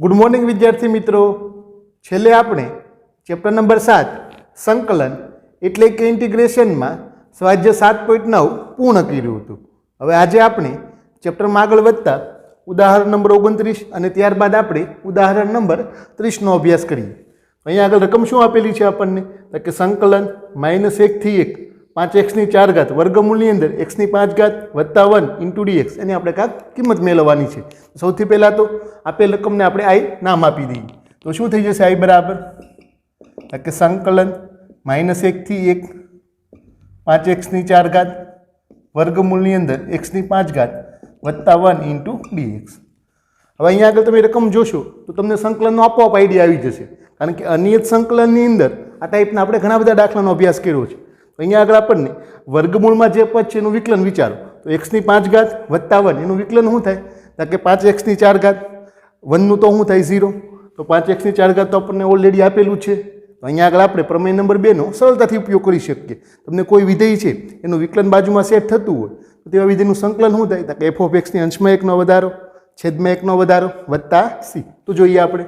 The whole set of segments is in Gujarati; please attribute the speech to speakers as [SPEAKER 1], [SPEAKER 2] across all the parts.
[SPEAKER 1] गुड मॉर्निंग विद्यार्थी मित्रों। छेल्ले आपणे चेप्टर नंबर 7 संकलन एटले के इंटीग्रेशन में स्वाध्याय 7.9 पूर्ण कर्युं हतुं। हवे आजे आपणे चेप्टर में आगळ वधता उदाहरण नंबर 29 અને ત્યારબાદ આપણે ઉદાહરણ નંબર 30 નો અભ્યાસ કરીએ। અહીંયા આગળ રકમ શું આપેલી છે આપણને? તો કે સંકલન -1 થી 1 5x ની 4 ઘાત વર્ગમૂળની અંદર x ની 5 ઘાત વત્તા 1 * dx એની આપણે કાંક કિંમત મેળવવાની છે। સૌથી પહેલા તો આપેલ રકમને આપણે i નામ આપી દઈએ તો શું થઈ જશે? i બરાબર તો કે સંકલન -1 થી 1 5x ની 4 ઘાત વર્ગમૂળની અંદર x ની 5 ઘાત વત્તા 1 * dx। હવે અહીંયા આગળ તમે રકમ જોશો તો તમને સંકલનનો આપોઆપ આઈડિયા આવી જશે, કારણ કે અનિયત સંકલનની અંદર આ ટાઈપના આપણે ઘણા બધા દાખલાનો અભ્યાસ કર્યો છે। અહીંયા આગળ આપણને વર્ગમૂળમાં જે પદ છે એનું વિકલન વિચારો તો x ની 5 ઘાત વત્તા 1 એનું વિકલન શું થાય? તો કે 5x ની 4 ઘાત 1 નું તો શું થાય? 0। તો 5x ની 4 ઘાત તો આપણને ઓલરેડી આપેલું છે, તો અહીંયા આગળ આપણે પ્રમેય નંબર 2 નો સરળતાથી ઉપયોગ કરી શકીએ। તમને કોઈ વિધેય છે એનું વિકલન બાજુમાં સેટ થતું હોય તો તેવા વિધેયનું સંકલન શું થાય? તો કે f(x) ની અંશમાં 1 નો વધારો છેદમાં 1 નો વધારો વત્તા c। તો જોઈએ આપણે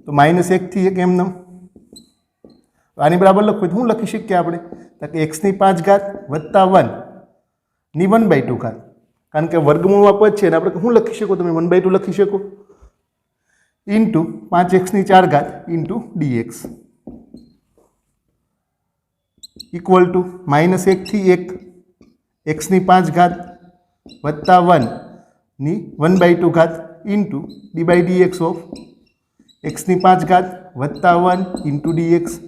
[SPEAKER 1] તો -1 થી 1 એમ નામ આની બરાબર લખવું તો શું લખી શકીએ આપણે? તો કે x ની 5 ઘાત વત્તા 1 ની 1/2 ઘાત, કારણ કે વર્ગમૂળમાં પદ છે ને આપણે શું લખી શકો? તમે 1/2 લખી શકો ઇન્ટુ 5x ની 4 ઘાત ઇન્ટુ dx ઇક્વલ ટુ -1 થી 1 x ની 5 ઘાત વત્તા 1 ની 1/2 ઘાત ઇન્ટુ d/dx ઓફ x ની 5 ઘાત વત્તા 1 ઇન્ટુ dx।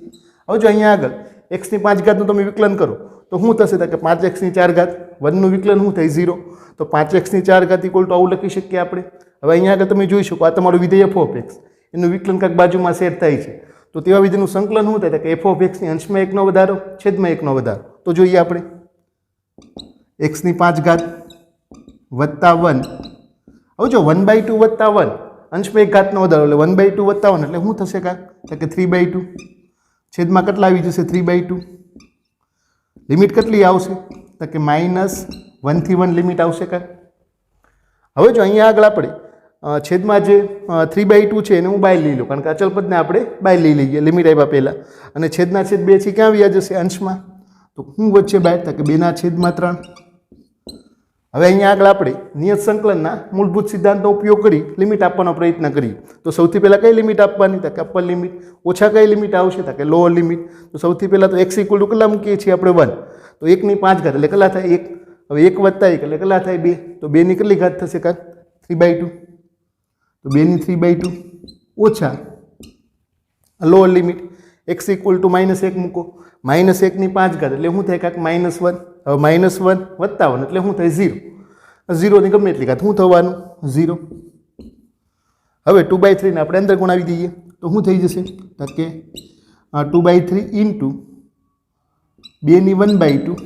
[SPEAKER 1] હવે જો અહીંયા આગળ x ની 5 ઘાતનું તમે વિકલન કરો તો શું થશે? તો કે 5x ની 4 ઘાત 1 નું વિકલન શું થાય? 0। તો 5x ની 4 ઘાત ઇક્વલ ટુ આવું લખી શકીએ આપણે। હવે અહીંયા આગળ તમે જોઈ શકો આ તમારું વિધેય f(x) એનું વિકલન કાંઈક બાજુમાં સેટ થાય છે, તો તેવા વિધેયનું સંકલન શું થાય? કે f(x) ની અંશમાં 1 નો વધારો છેદમાં 1 નો વધારો। તો જોઈએ આપણે x ની 5 ઘાત વત્તા 1, હવે જો 1/2 વત્તા 1 અંશમાં 1 ઘાતનો વધારો એટલે 1/2 વત્તા 1 એટલે શું થશે કાંક? તો કે 3/2 છેદમાં કેટલા આવી જશે? 3/2 લિમિટ કેટલી આવશે? તો કે -1 થી 1 લિમિટ આવશે કાંક। હવે જો અહીંયા આગળ આપણે છેદમાં જે 3/2 છે એને હું બાય લઈ લઉં, કારણ કે અચલ પદને આપણે બાય લઈ લઈએ લિમિટ આપ્યા પહેલાં, અને છેદના છેદ 2 થી ક્યાં આવ્યા જશે? અંશમાં। તો શું વચ્ચે બાય? તો કે 2/3। હવે અહીંયા આગળ આપણે નિયત સંકલનના મૂળભૂત સિદ્ધાંતનો ઉપયોગ કરી લિમિટ આપવાનો પ્રયત્ન કરીએ તો સૌથી પહેલાં કઈ લિમિટ આપવાની? તો કે અપર લિમિટ। ઓછા કઈ લિમિટ આવશે? તો કે લોઅર લિમિટ। તો સૌથી પહેલાં તો x ઇક્વલ ટુ કેટલા મૂકીએ છીએ આપણે? 1। તો 1 ની 5 ઘાત એટલે કેટલા થાય? 1। હવે 1 વત્તા 1 એટલે કેટલા થાય? 2। તો 2 ની કેટલી ઘાત થશે કાંક? 3/2। તો 2 ની 3/2 ઓછા lower limit x equal two -1 મૂકો, -1 ની 5 ઘાત એટલે શું થાય કાંક? -1। હવે -1 વત્તા 1 એટલે શું થાય? 0। 0 ની ગમે એટલી ઘાત શું થવાનું? 0। હવે 2/3 ને આપણે અંદર ગુણાવી દઈએ તો શું થઈ જશે? તો કે 2/3 ઇન્ટુ 2 ની 1/2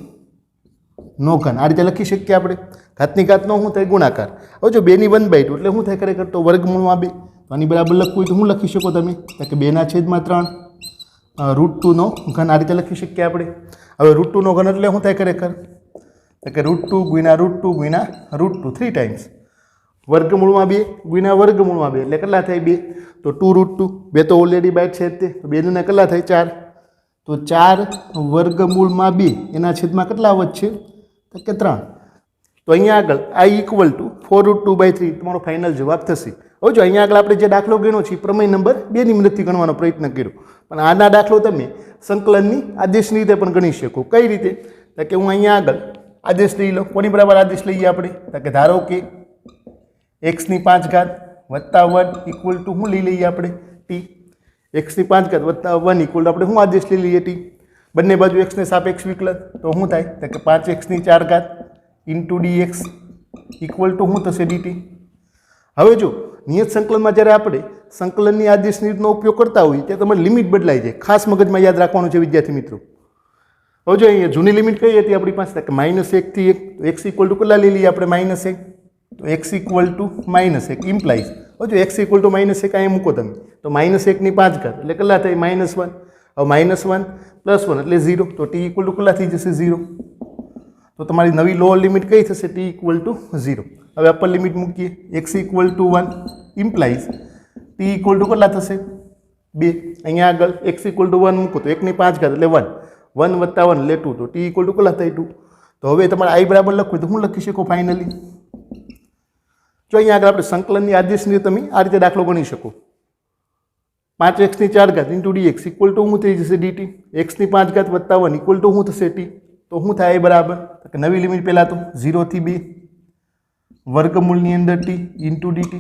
[SPEAKER 1] નો ઘન। આ રીતે લખી શકીએ આપણે। ઘાતની ઘાતનો શું થાય? ગુણાકાર। હવે જો 2 ની 1/2 એટલે શું થાય ખરેખર? તો વર્ગમૂળમાં 2। તો આની બરાબર લખવું હોય તો શું લખી શકો તમે? તો કે 2/3 √2 નો ઘન। આ રીતે લખી શકીએ આપણે। હવે √2 નો ઘન એટલે શું થાય ખરેખર? તો કે √2 ગુણ્યા √2 ગુણ્યા √2 3 ટાઈમ્સ વર્ગમૂળમાં 2 ગુણ્યા વર્ગમૂળમાં 2 એટલે કેટલા થાય? 2। તો 2 √2 2 તો ઓલરેડી બાય છે તે, તો 2 ને કેટલા થાય? 4। તો 4 વર્ગમૂળમાં 2 એના છેદમાં કેટલા વધશે? તો કે 3। તો અહીંયા આગળ i ઇક્વલ ટુ 4√2/3 તમારો ફાઇનલ જવાબ થશે। હવે જો અહીંયા આગળ આપણે જે દાખલો ગણ્યો છે પ્રમેય નંબર 2 ની મદદથી ગણવાનો પ્રયત્ન કર્યો, પણ આના દાખલો તમે સંકલનની આદેશની રીતે પણ ગણી શકો। કઈ રીતે? તો કે હું અહીંયા આગળ આદેશ લઈ લો। કોની બરાબર આદેશ લઈએ આપણે? તો કે ધારો કે x ની 5 ઘાત વત્તા 1 ઇક્વલ ટુ શું લઈ લઈએ આપણે? t। x ની 5 ઘાત વત્તા 1 ઇક્વલ ટુ આપણે શું આદેશ લઈ લઈએ? t। બંને બાજુ x ને સાપેક્ષ વિકલન તો શું થાય? તો કે 5x ની 4 ઘાત ઇન્ટુ dx ઇક્વલ ટુ શું થશે? dt। હવે જો નિયત સંકલનમાં જ્યારે આપણે સંકલનની આદેશની રીતનો ઉપયોગ કરતા હોઈએ ત્યારે તમારી લિમિટ બદલાઈ જાય, ખાસ મગજમાં યાદ રાખવાનું છે વિદ્યાર્થી મિત્રો। હવે જો અહીંયા જૂની લિમિટ કઈ હતી આપણી પાસે? કે -1 થી 1, તો x ઇક્વલ ટુ કેટલા લઈ લઈએ આપણે? -1। તો x ઇક્વલ ટુ -1 ઇમ્પ્લાઇઝ, હવે જો x ઇક્વલ ટુ -1 અહીંયા મૂકો તમે તો -1 ની 5 ઘાત એટલે કેટલા થાય? -1। હવે -1 + 1 એટલે 0। તો t ઇક્વલ ટુ કેટલા થઈ જશે? 0। તો તમારી નવી લોઅર લિમિટ કઈ થશે? t equal to 0। હવે અપર લિમિટ મૂકીએ, x equal two 1 implies t equal to કેટલા થશે 2. અહીંયા આગળ x ઇક્વલ ટુ 1 મૂકો તો 1 ની 5 ઘાત એટલે 1, 1 વત્તા 1 એટલે 2, તો t ઇક્વલ ટુ કેટલા થાય 2. તો હવે તમારે i બરાબર લખવું તો હું લખી શકો ફાઇનલી. જો અહીંયા આગળ આપણે સંકલનની આદેશની તમે આ રીતે દાખલો ગણી શકો. 5x ની 4 ઘાત ઇન્ટુ dx ઇક્વલ ટુ શું થઈ જશે dt, x ની 5 ઘાત વત્તા 1 ઇક્વલ ટુ શું થશે t. તો શું થાય બરાબર નવી લિમિટ પહેલાં તો 0 થી 2 વર્ગમૂળની અંદર t ઇન્ટુ dt.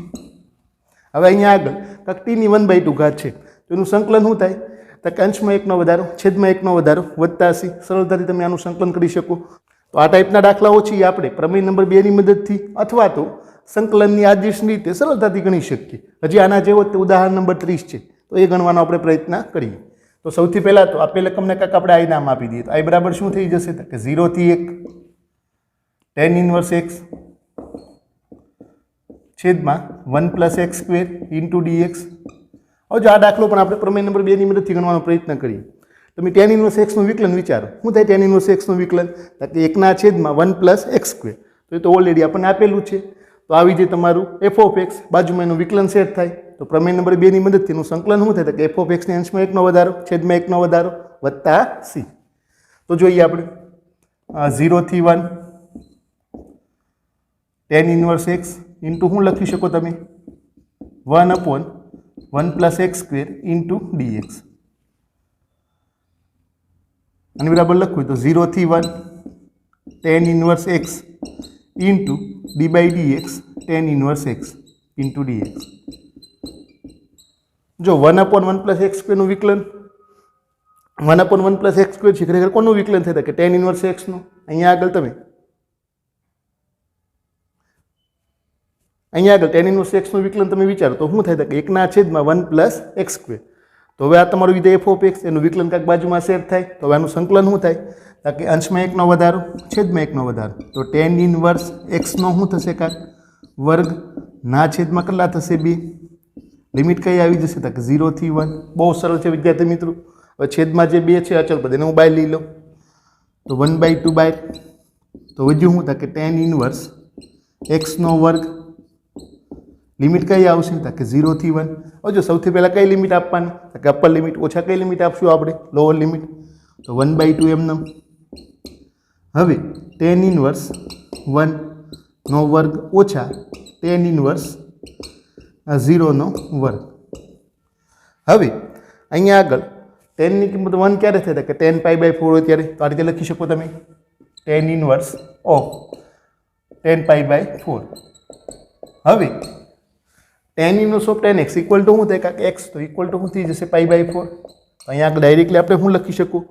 [SPEAKER 1] હવે અહીંયા આગળ કાંક t ની 1/2 ઘાત છે તો એનું સંકલન શું થાય તો કે અંશમાં 1 નો વધારો છેદમાં 1 નો વધારો વત્તા c. સરળતાથી તમે આનું સંકલન કરી શકો. તો આ ટાઈપના દાખલાઓ છે આપણે પ્રમેય નંબર 2 ની મદદથી અથવા તો સંકલનની આદેશની રીતે સરળતાથી ગણી શકીએ. હજી આના જેવો તે ઉદાહરણ નંબર 30 છે તો એ ગણવાનો આપણે પ્રયત્ન કરીએ. તો સૌથી પહેલાં તો આપેલ રકમને કાંક આપણે આઈ નામ આપી દઈએ. તો આઈ બરાબર શું થઈ જશે કે 0 થી 1 tan ઇન્વર્સ x છેદમાં 1 plus x square into dx. હવે જો આ દાખલો પણ આપણે પ્રમેય નંબર 2 ની મદદથી ગણવાનો પ્રયત્ન કરીએ. તમે tan ઇન્વર્સ x નું વિકલન વિચારો. શું થાય tan ઇન્વર્સ x નું વિકલન કે 1 ના છેદમાં 1 પ્લસ એક્સ સ્ક્વેર. તો એ તો ઓલરેડી આપણને આપેલું છે. તો આવી જાય તમારું f ઓફ x, બાજુમાં એનું વિકલન સેટ થાય. તો પ્રમેય નંબર 2 ની મદદથી એનું સંકલન શું થાય કે f ઓફ x ને અંશમાં 1 નો વધારો છેદમાં 1 નો વધારો વત્તા c. તો જોઈએ આપણે 0 થી 1 tan ઇન્વર્સ x ઇન્ટુ શું લખી શકો તમે 1/1 plus x square into dx. અને બરાબર લખવું તો 0 થી 1 tan inverse x into d by dx tan inverse x into dx. જો 1/1 પ્લસ એક્સ સ્ક્વેરનું વિકલન 1/1 પ્લસ એક્સ સ્ક્વેર છે ખરેખર કોનું વિકલન થાય કે tan ઇન્વર્સ x નું. અહીંયા આગળ tan ઇન્વર્સ x નું વિકલન તમે વિચારો તો શું થાય કે 1 ના છેદમાં 1 પ્લસ એક્સ સ્ક્વેર. તો હવે આ તમારું વિધેય f ઓફ x એનું વિકલન કાંક બાજુમાં સેટ થાય. તો હવે આનું સંકલન શું થાય કે અંશમાં 1 નો વધારો છેદમાં 1 નો વધારો. તો tan ઇન્વર્સ x નો શું થશે કાંક વર્ગ ના છેદમાં કેટલા થશે 2. લિમિટ કઈ આવી જશે કે 0 થી 1. બહુ સરળ છે વિદ્યાર્થી મિત્રો. હવે છેદમાં જે 2 છે અચળ પદ એને હું બહાર લઈ લઉં તો 1/2 બહાર. તો વધ્યું શું થાય કે tan ઇન્વર્સ x નો વર્ગ. લિમિટ કઈ આવશે કે 0 થી 1. હવે જો સૌથી પહેલાં કઈ લિમિટ આપવાની કે અપર લિમિટ ઓછા કઈ લિમિટ આપશું આપણે લોઅર લિમિટ. તો 1/2 એમને. હવે tan ઇન્વર્સ 1 નો વર્ગ ઓછા tan ઇન્વર્સ 0 નો વર્ગ. હવે અહીંયા આગળ tan ની કિંમત 1 ક્યારે થાય કે tan π/4 હોય ત્યારે. તો આ રીતે લખી શકો તમે tan ઇન્વર્સ ઓફ tan π/4. હવે tan inverse of tan x equal to શું થાય કે x તો ઇક્વલ ટુ શું થઈ જશે π/4. અહીંયા આગળ ડાયરેક્ટલી આપણે શું લખી શકું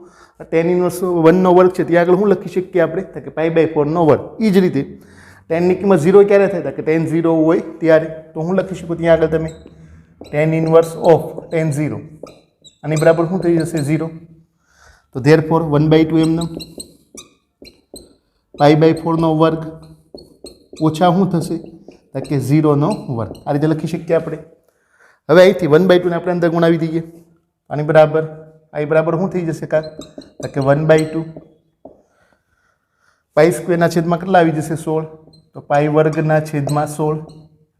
[SPEAKER 1] tan ઇન્વર્સ 1 નો વર્ગ છે ત્યાં આગળ શું લખી શકીએ આપણે કે π/4 નો વર્ગ. એ જ રીતે tan ની કિંમત 0 ક્યારે થાય કે tan 0 હોય ત્યારે. તો હું લખી શકું ત્યાં આગળ તમે tan ઇન્વર્સ ઓફ tan 0 અને બરાબર શું થઈ જશે 0. તો ધેરફોર 1/2 એમને π/4 નો વર્ગ ઓછા શું થશે કે 0 નો વર્ગ. આ રીતે લખી શકીએ આપણે. હવે અહીંથી 1/2 ને આપણે અંદર ગુણાવી દઈએ અને બરાબર આ બરાબર શું થઈ જશે કે 1/2 પાઈ સ્ક્વેરના છેદમાં કેટલા આવી જશે 16. તો પાઈ વર્ગના છેદમાં 16.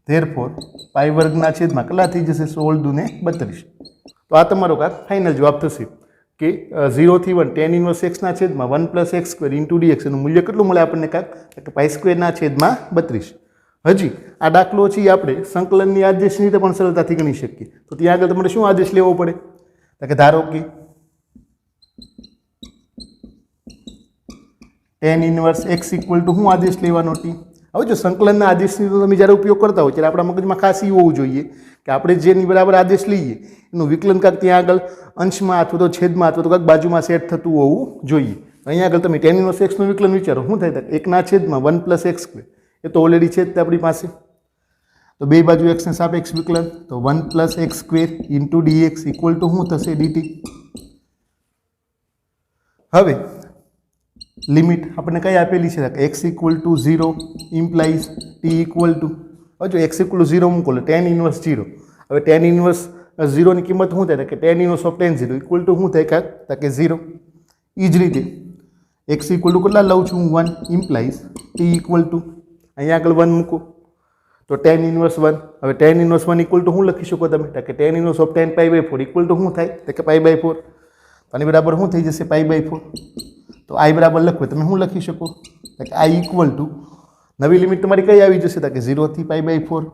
[SPEAKER 1] ધેરફોર પાઈ વર્ગના છેદમાં કેટલા થઈ જશે 16 દુને 32. તો આ તમારો ફાઇનલ જવાબ થશે કે 0 થી 1 tan ઇન્વર્સ x ના છેદમાં 1 plus x square into dx એનું મૂલ્ય કેટલું મળે આપણને કે પાઈ સ્ક્વેરના છેદમાં 32. હજી આ દાખલો છે આપણે સંકલનની આદેશની રીતે પણ સરળતાથી ગણી શકીએ. તો ત્યાં આગળ તમારે શું આદેશ લેવો પડે કે ધારો કે tan inverse x equal to શું આદેશ લેવાનો t. હવે જો સંકલનના આદેશની તો તમે જ્યારે ઉપયોગ કરતા હોય ત્યારે આપણા મગજમાં ખાસ એવું હોવું જોઈએ કે આપણે જેની બરાબર આદેશ લઈએ એનું વિકલન કાંક ત્યાં આગળ અંશમાં અથવા તો છેદમાં અથવા તો કાંક બાજુમાં સેટ થતું હોવું જોઈએ. અહીંયા આગળ તમે tan ઇન્વર્સ x નું વિકલન વિચારો શું થાય 1 ના છેદમાં 1 પ્લસ એક્સ સ્ક્વેર. એ તો ઓલરેડી છે જ આપણી પાસે. તો બે બાજુ x ને સાપેક્ષ વિકલન તો 1 plus x square into dx equal to શું થશે dt. હવે લિમિટ આપણને કઈ આપેલી છે કે x equal to 0 implies t equal to. હવે જો x ઇક્વલ ટુ 0 મૂકો એટલે tan ઇન્વર્સ 0. હવે tan ઇન્વર્સ 0 ની કિંમત શું થાય કે tan inverse of tan 0 equal to શું થાય કે 0. એ જ રીતે x ઇક્વલ ટુ કેટલા લઉં છું હું 1 ઇમ્પ્લાઇઝ t ઇક્વલ ટુ અહીંયા આગળ 1 મૂકો તો tan ઇન્વર્સ 1. હવે tan ઇન્વર્સ 1 ઇક્વલ ટુ શું લખી શકો તમે? તો કે tan inverse of tan pi by 4 equal to શું થાય? તો કે પાઈ બાય 4. આની બરાબર શું થઈ જશે? Pi by 4. તો i બરાબર લખો તમે શું લખી શકો? તો કે i ઇક્વલ ટુ નવી લિમિટ તમારી કઈ આવી જશે? તો કે 0 થી pi by 4.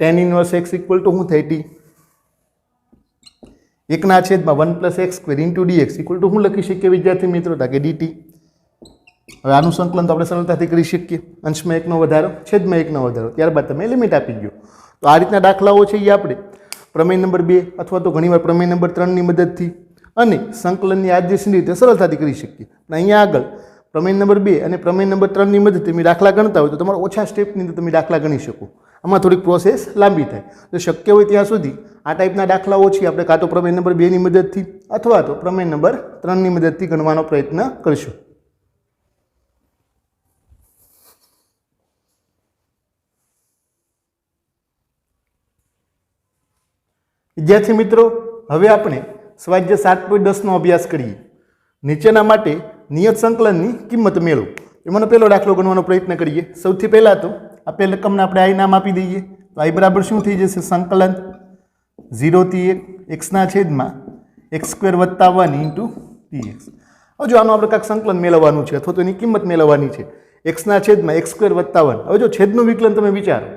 [SPEAKER 1] tan inverse x equal to શું થાય? t. 1/1 + x² * dx equal to શું લખી શકીએ વિદ્યાર્થી મિત્રો? તો કે dt. હવે આનું સંકલન તો આપણે સરળતાથી કરી શકીએ. અંશમાં 1નો વધારો છેદમાં 1નો વધારો, ત્યારબાદ તમે લિમિટ આપી ગયો. તો આ રીતના દાખલાઓ છે એ આપણે પ્રમેય નંબર 2 અથવા તો ઘણીવાર પ્રમેય નંબર 3ની મદદથી અને સંકલનની આદેશની રીતે સરળતાથી કરી શકીએ. પણ અહીંયા આગળ પ્રમેય નંબર 2 અને પ્રમેય નંબર 3ની મદદથી તમે દાખલા ગણતા હોય તો તમારા ઓછા સ્ટેપની અંદર તમે દાખલા ગણી શકો. આમાં થોડીક પ્રોસેસ લાંબી થાય. તો શક્ય હોય ત્યાં સુધી આ ટાઈપના દાખલાઓ છે આપણે કાં તો પ્રમેય નંબર 2ની મદદથી અથવા તો પ્રમેય નંબર 3ની મદદથી ગણવાનો પ્રયત્ન કરશું. વિદ્યાર્થી મિત્રો, હવે આપણે સ્વાધ્યાય 7.10 નો અભ્યાસ કરીએ. નીચેના માટે નિયત સંકલનની કિંમત મેળવો. એમાંનો પહેલો દાખલો ગણવાનો પ્રયત્ન કરીએ. સૌથી પહેલાં તો આપેલ રકમને આપણે આઈ નામ આપી દઈએ. તો આઈ બરાબર શું થઈ જશે? સંકલન 0 થી 1 x² + 1 * dx. હવે જો આનું આપણે કાંઈક સંકલન મેળવવાનું છે અથવા તો એની કિંમત મેળવવાની છે. x² + 1. હવે જો છેદનું વિકલન તમે વિચારો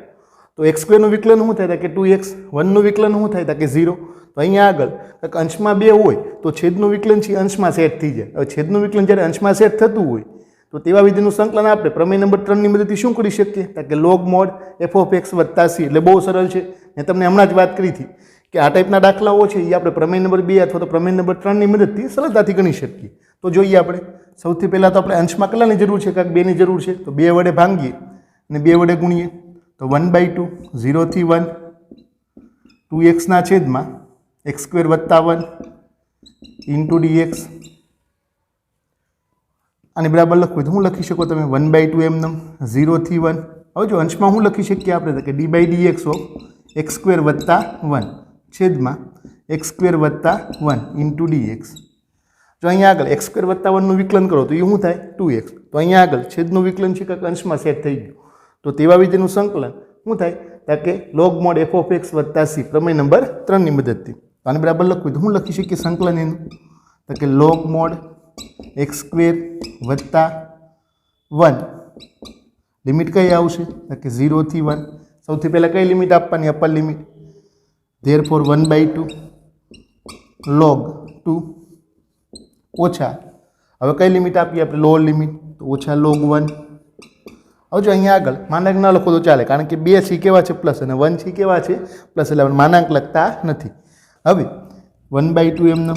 [SPEAKER 1] તો x² નું વિકલન શું થાય? કે 2x. 1 નું વિકલન શું થાય? કે 0. તો અહીંયા આગળ કંઈક અંશમાં 2 હોય તો છેદનું વિકલન છે અંશમાં સેટ થઈ જાય. હવે છેદનું વિકલન જ્યારે અંશમાં સેટ થતું હોય તો તેવા વિધિનું સંકલન આપણે પ્રમેય નંબર 3ની મદદથી શું કરી શકીએ? કે log mod f(x) + c. એટલે બહુ સરળ છે. મેં તમને હમણાં જ વાત કરી હતી કે આ ટાઈપના દાખલાઓ છે એ આપણે પ્રમેય નંબર 2 અથવા તો પ્રમેય નંબર 3ની મદદથી સરળતાથી ગણી શકીએ. તો જોઈએ આપણે સૌથી પહેલાં તો આપણે અંશમાં કેટલાની જરૂર છે? કાંઈક 2ની જરૂર છે. તો 2 વડે ભાંગીએ અને 2 વડે ગુણીએ તો 1/2 0 થી 1 2x² + 1 * dx. આની બરાબર લખવું તો શું લખી શકો તમે? 1/2 એમનેમ 0 થી 1. હવે જો અંશમાં શું લખી શકીએ આપણે? કે d/dx ઓફ x² + 1 છેદમાં x² + 1 * dx. જો અહીંયા આગળ x² + 1 નું વિકલન કરો તો એ શું થાય? 2x. તો અહીંયા આગળ છેદનું વિકલન છે કે અંશમાં સેટ થઈ ગયું. તો તેવા વિધિનું સંકલન શું થાય? કે log mod f(x) + c પ્રમેય નંબર 3ની મદદથી. આને બરાબર લખવું તો શું લખી શકીએ સંકલન એનું? તો કે log mod x² + 1 લિમિટ કઈ આવશે? તો કે 0 થી 1. સૌથી પહેલાં કઈ લિમિટ આપવાની? Upper limit. therefore 1/2 log 2 ઓછા હવે કઈ લિમિટ આપીએ આપણે? Lower limit. તો ઓછા log 1. હવે જો અહીંયા આગળ માનાંક ન લખો તો ચાલે, કારણ કે 2 છે કેવા છે? પ્લસ, અને 1 છે કેવા છે? પ્લસ. એટલે માનાંક લખતા નથી. હવે 1/2 એમનો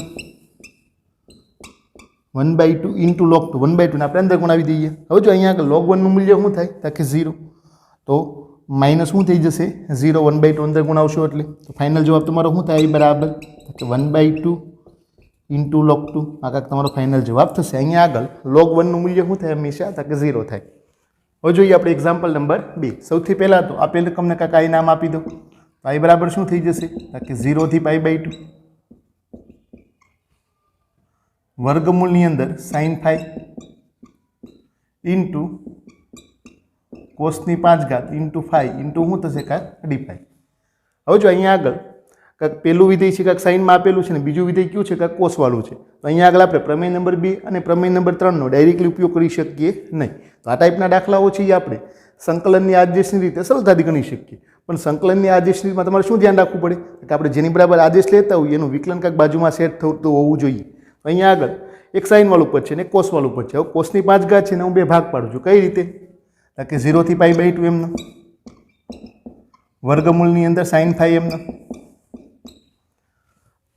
[SPEAKER 1] 1/2 * log 2 1/2 ને આપણે અંદર ગુણાવી દઈએ. હવે જો અહીંયા આગળ log 1 નું મૂલ્ય શું થાય? કે 0. તો માઇનસ શું થઈ જશે? 0. 1/2 અંદર ગુણાવશો એટલે તો ફાઇનલ જવાબ તમારો શું થાય? બરાબર કે 1/2 * log 2. આ કાંઈક તમારો ફાઇનલ જવાબ થશે. અહીંયા આગળ log 1 નું મૂલ્ય શું થાય? હંમેશા કે 0 થાય. હવે જોઈએ આપણે એક્ઝામ્પલ નંબર 2. સૌથી પહેલાં તો આપેલ રકમને કાંઈક આઈ નામ આપી દો. તો આઈ બરાબર શું થઈ જશે? કે 0 થી π/2 વર્ગમૂળની અંદર sin phi into cos5 into phi into શું થશે? કાંઈક d5. હવે જો અહીંયા આગળ કાંઈક પહેલું વિધેય છે કાંઈક સાઇનમાં આપેલું છે ને બીજું વિધેય કયું છે? કાંઈક કોસવાળું છે. તો અહીંયા આગળ આપણે પ્રમેય નંબર 2 અને પ્રમેય નંબર 3નો ડાયરેક્ટલી ઉપયોગ કરી શકીએ નહીં. તો આ ટાઈપના દાખલાઓ છે એ આપણે સંકલનની આદેશની રીતે સરળતાથી ગણી શકીએ. પણ સંકલનની આદેશની રીતમાં તમારે શું ધ્યાન રાખવું પડે? કે આપણે જેની બરાબર આદેશ લેતા હોઈએ એનું વિકલન કાંઈક બાજુમાં સેટ થતું હોવું જોઈએ. તો અહીંયા આગળ એક સાઇનવાળું પદ છે ને એક કોસવાળું પદ છે. હવે cos5 છે ને હું 2 ભાગ પાડું છું. કઈ રીતે? કે 0 થી π/2 એમનો વર્ગમૂળની અંદર sin phi એમનો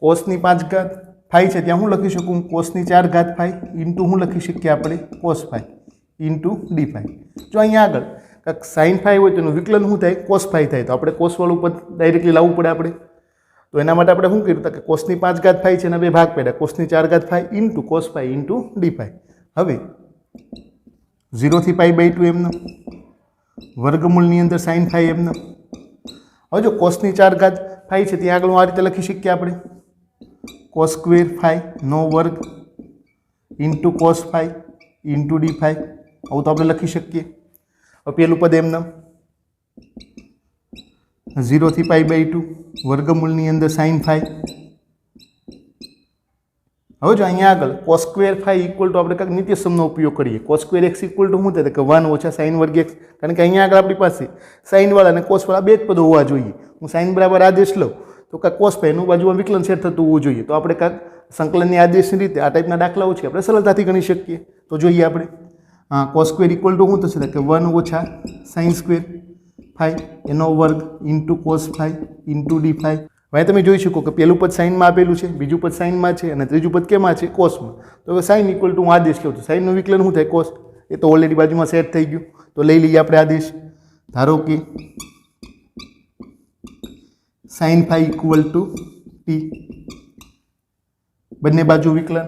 [SPEAKER 1] cos5 phi છે ત્યાં હું લખી શકું? cos4 phi ઇન્ટુ હું લખી શકીએ આપણે? cos phi into d5. જો અહીંયા આગળ કાંઈક sin phi હોય તો એનું વિકલન શું થાય? cos phi થાય. તો આપણે કોસવાળું પદ ડાયરેક્ટલી લાવવું પડે આપણે. તો એના માટે આપણે શું કર્યું? કે cos5 phi છે એના 2 ભાગ પાડ્યા. cos4 phi into cos phi into d5. હવે 0 થી π/2 એમનો વર્ગમૂળની અંદર sin phi એમનો. હવે જો cos4 phi છે ત્યાં આગળ હું આ રીતે લખી શકીએ આપણે? cos² phi નો વર્ગ into cos phi into d5. આવું તો આપણે લખી શકીએ. હવે પેલું પદ એમને 0 થી π/2 વર્ગમૂળની અંદર sin phi. હવે જો અહીંયા આગળ cos square phi equal two આપણે કાંઈક નિત્યસમનો ઉપયોગ કરીએ. cos square x equal to શું થાય કે 1 ઓછા sin વર્ગ x, કારણ કે અહીંયા આગળ આપણી પાસે sin વાળા અને cos વાળા બે જ પદો હોવા જોઈએ. હું sin બરાબર આદેશ લઉં તો કાંઈક cos phi નું બાજુમાં વિકલન સેટ થતું હોવું જોઈએ. તો આપણે કાંઈક સંકલનની આદેશની રીતે આ ટાઈપના દાખલાઓ છે આપણે સરળતાથી ગણી શકીએ. તો જોઈએ આપણે cos સ્ક્વેર ઇક્વલ ટુ શું થશે કે 1 ઓછા sin સ્ક્વેર phi એનો વર્ગ into cos phi into d phi. હવે તમે જોઈ શકો કે પહેલું પદ સાઇનમાં આપેલું છે, બીજું પદ સાઇનમાં છે અને ત્રીજું પદ કેમાં છે? કોસમાં. તો હવે સાઇન ઇક્વલ ટુ હું આદેશ લઉં તો સાઇનનું વિકલન શું થાય? કોસ. એ તો ઓલરેડી બાજુમાં સેટ થઈ ગયું. તો લઈ લઈએ આપણે આદેશ. ધારો કે sine phi equal to t, બંને બાજુ વિકલન.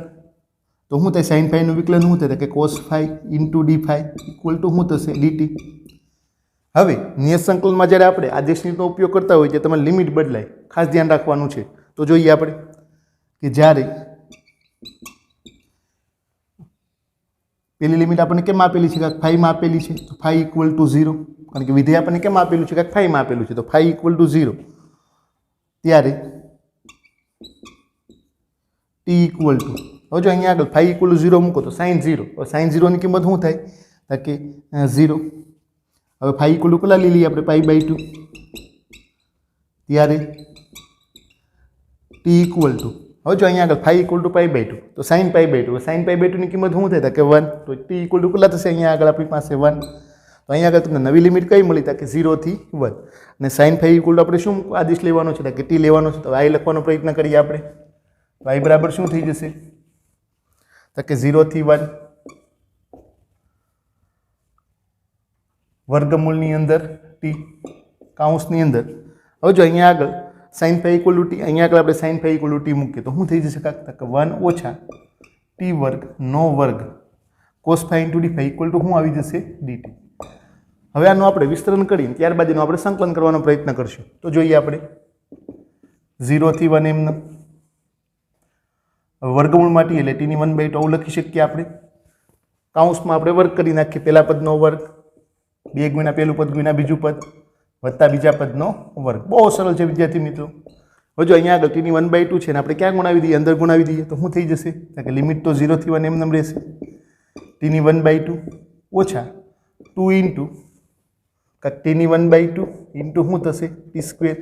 [SPEAKER 1] તો શું થાય? સાઇન phi નું વિકલન શું થાય કે cos phi into d phi equal to શું થશે? dt. હવે નિયત સંકલનમાં જ્યારે આપણે આદેશનો ઉપયોગ કરતા હોઈએ ત્યારે તમારે લિમિટ બદલાય, ખાસ ધ્યાન રાખવાનું છે. તો જોઈએ આપણે કે જ્યારે પેલી લિમિટ આપણને કેમ આપેલી છે? કાંઈક ફાઈમાં આપેલી છે. તો ફાઈ ઇક્વલ ટુ 0, કારણ કે વિધેય આપણને કેમ આપેલું છે? કાંઈક ફાઈમાં આપેલું છે. તો ફાઈ ઇક્વલ ટુ 0 ત્યારે ટી ઇક્વલ ટુ, હવે જો અહીંયા આગળ ફાઈ ઇક્વલ ટુ 0 મૂકો તો સાઇન 0. હવે સાઇન 0ની કિંમત શું થાય કે 0. હવે ફાઈ ઇક્વલ ટુ કેટલા લઈ લઈએ આપણે? π/2. ત્યારે ટી ઇક્વલ ટુ, હવે જો અહીંયા આગળ ફાઈ ઇક્વલ ટુ π/2 તો સાઇન π/2. સાઇન π/2 ની કિંમત શું થાય કે 1. તો ટી ઇક્વલ ટુ કેટલા થશે? અહીંયા આગળ આપણી પાસે 1. તો અહીંયા આગળ તમને નવી લિમિટ કઈ મળી કે 0 થી 1. અને સાઇન ફાઈ ઇક્વલ ટુ આપણે શું આદેશ લેવાનો છે કે ટી લેવાનો છે. તો આ લખવાનો પ્રયત્ન કરીએ આપણે. તો આ બરાબર શું થઈ જશે કે 0 થી 1 વર્ગમૂળની અંદર ટી કાઉન્સની અંદર. હવે જો અહીંયા આગળ sine phi equal to t, અહીંયા આગળ આપણે sine phi equal to t મૂકીએ તો શું થઈ જશે કાંક? 1 ઓછા ટી વર્ગ નો વર્ગ cos phi into d phi equal to શું આવી જશે? dt. હવે આનું આપણે વિસ્તરણ કરીને ત્યારબાદ એનું આપણે સંકલન કરવાનો પ્રયત્ન કરશું. તો જોઈએ આપણે 0 થી 1 એમને વર્ગમૂળમાં ટી એટલે ટીની 1/2 આવું લખી શકીએ આપણે. કાઉન્સમાં આપણે વર્ગ કરી નાખીએ. પહેલા પદનો વર્ગ 2 ગુણ્યા પહેલું પદ ગુણ્યા બીજું પદ વત્તા બીજા પદનો વર્ગ. બહુ સરળ છે વિદ્યાર્થી મિત્રો. હવે જો અહીંયા આગળ ટીની 1/2 છે ને આપણે ક્યાં ગુણાવી દઈએ? અંદર ગુણાવી દઈએ તો શું થઈ જશે કે લિમિટ તો 0 થી 1 એમ રહેશે. ટીની 1/2 ઓછા 2 ઇન્ટુ ટીની 1/2 ઇન્ટુ શું થશે? ટી સ્ક્વેર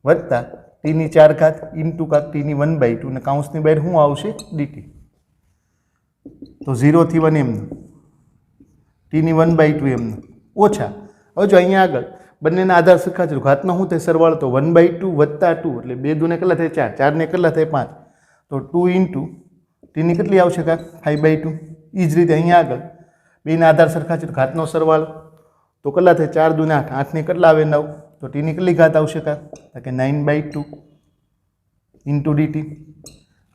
[SPEAKER 1] વત્તા ટીની 4 ઘાત ઇન્ટુ ટીની 1/2 ને કાઉન્સની બહાર શું આવશે? dt. તો 0 થી 1 એમને ટીની 1/2 એમને ઓછા. હવે જો અહીંયા આગળ બંનેના આધાર સરખા છે, ઘાતનો શું થાય? સરવાળો. તો 1/2 વત્તા 2 એટલે 2 દુને કેટલા થાય? 4, 4 ને કેટલા થાય? 5. તો 2 ઇન્ટુ ટીની કેટલી આવશે? 5/2. એ જ રીતે અહીંયા આગળ બેના આધાર સરખા છે, ઘાતનો સરવાળો તો કેટલા થાય? 4 દુને 8, 8 ને કેટલા આવે? 9. તો ટીની કેટલી ઘાત આવશે કે 9/2 ઇન્ટુ dt.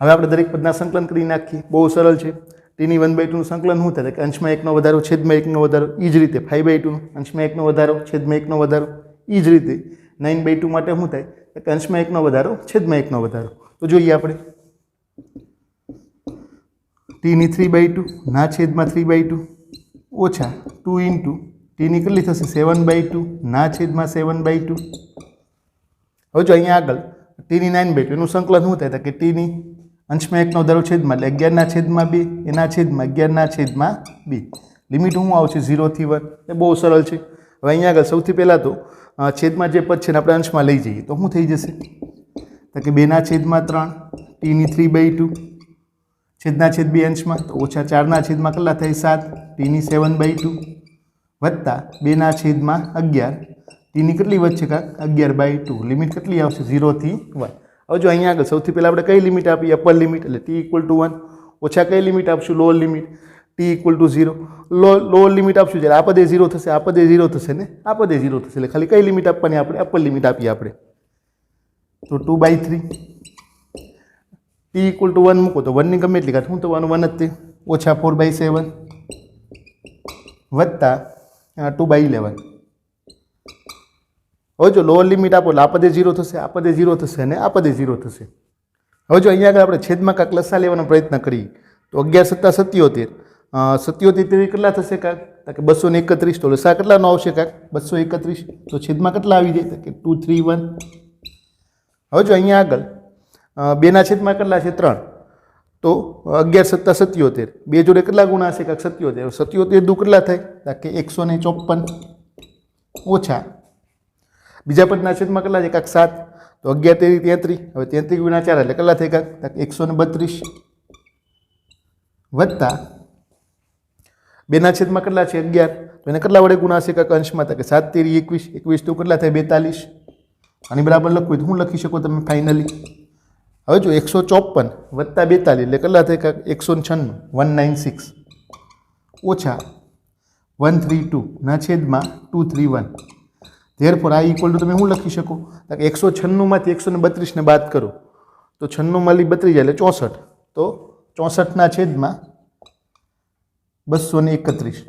[SPEAKER 1] હવે આપણે દરેક પદના સંકલન કરી નાખીએ. બહુ સરળ છે. ટીની 1/2 નું સંકલન શું થાય કે અંશમાં 1 નો વધારો છેદમાં 1 નો વધારો. એ જ રીતે 5/2 અંશમાં 1 નો વધારો છેદમાં 1 નો વધારો. એ જ રીતે 9/2 માટે શું થાય કે અંશમાં 1 નો વધારો છેદમાં 1 નો વધારો. તો જોઈએ આપણે ટીની 3/2 ના છેદમાં 3/2 ઓછા 2 ઇન્ટુ ટીની કેટલી થશે? 7/2 ના છેદમાં 7/2. હવે જો અહીંયા આગળ ટીની 9/2 એનું સંકલન શું થાય કે ટીની અંશમાં 1 નો વધારો છેદમાં એટલે 11/2 એના છેદમાં 11/2. લિમિટ શું આવશે? 0 થી 1. એ બહુ સરળ છે. હવે અહીંયા આગળ સૌથી પહેલાં તો છેદમાં જે પદ છે ને આપણે અંશમાં લઈ જઈએ તો શું થઈ જશે કે 2/3 ટીની 3/2 છેદના છેદ 2 અંશમાં તો ઓછા 4/માં કેટલા થાય? 7 ટીની 7/2 વત્તા 2/11 ટીની કેટલી વધશે? 11/2. લિમિટ કેટલી આવશે? 0 થી 1. હવે જો અહીંયા આગળ સૌથી પહેલાં આપણે કઈ લિમિટ આપી? અપર લિમિટ એટલે ટી ઇક્વલ ટુ 1 ઓછા કઈ લિમિટ આપશું? Lower limit T equal to 0. Lower limit આપશું જ્યારે આ પદે 0 થશે, આ પદે 0 થશે ને આ પદે 0 થશે એટલે ખાલી કઈ લિમિટ આપવાની? આપણે અપર લિમિટ આપીએ આપણે. તો 2/3 ટી ઇક્વલ ટુ 1 મૂકો તો 1 ની ગમે એટલી ઘાત શું થવાનું? 1 જ તે ઓછા 4/7 વત્તા 2/11. હવે જો લોઅર લિમિટ આપો એટલે આ પદે 0 થશે, આ પદે 0 થશે અને આ પદે 0 થશે. હવે જો અહીંયા આગળ આપણે છેદમાં કાંક લસા લેવાનો પ્રયત્ન કરીએ તો 11 × 7 = 77 77 તેરી કેટલા થશે કાંક? કે 231. તો લસા કેટલાનો આવશે કાંક? 231. તો છેદમાં કેટલા આવી જાય? કે 231. હવે જો અહીંયા આગળ 2 છેદમાં કેટલા છે? 3. તો 11 સત્તા 77. 2 જોડે કેટલા ગુણા હશે કાંક? 77. 77 દુ કેટલા થાય? કે 154 ઓછા બીજા પદના છેદમાં કેટલા છે કાંક? 7. તો 11 તેરી 33. હવે 33 ગુણ્યા 4 એટલે કેટલા થાય કાંક? 132 વત્તા 2 છેદમાં કેટલા છે? 11. તો એને કેટલા વડે ગુણાશે કાંક અંશમાં? કે 7 તેરી 21. 21 તો કેટલા થાય? 42. આની બરાબર લખવું હોય તો શું લખી શકો તમે ફાઇનલી? હવે જો 154 વત્તા 42 એટલે કેટલા થાય કાંક? 196 196 ઓછા 132 ના છેદમાં 231. ધેરફોર આ ઇક્વલ ટુ તમે શું લખી શકો? કે 196 માંથી 132 ને બાદ કરો તો 96 માંથી 32 જાય એટલે 64. તો 64 ના છેદમાં 231.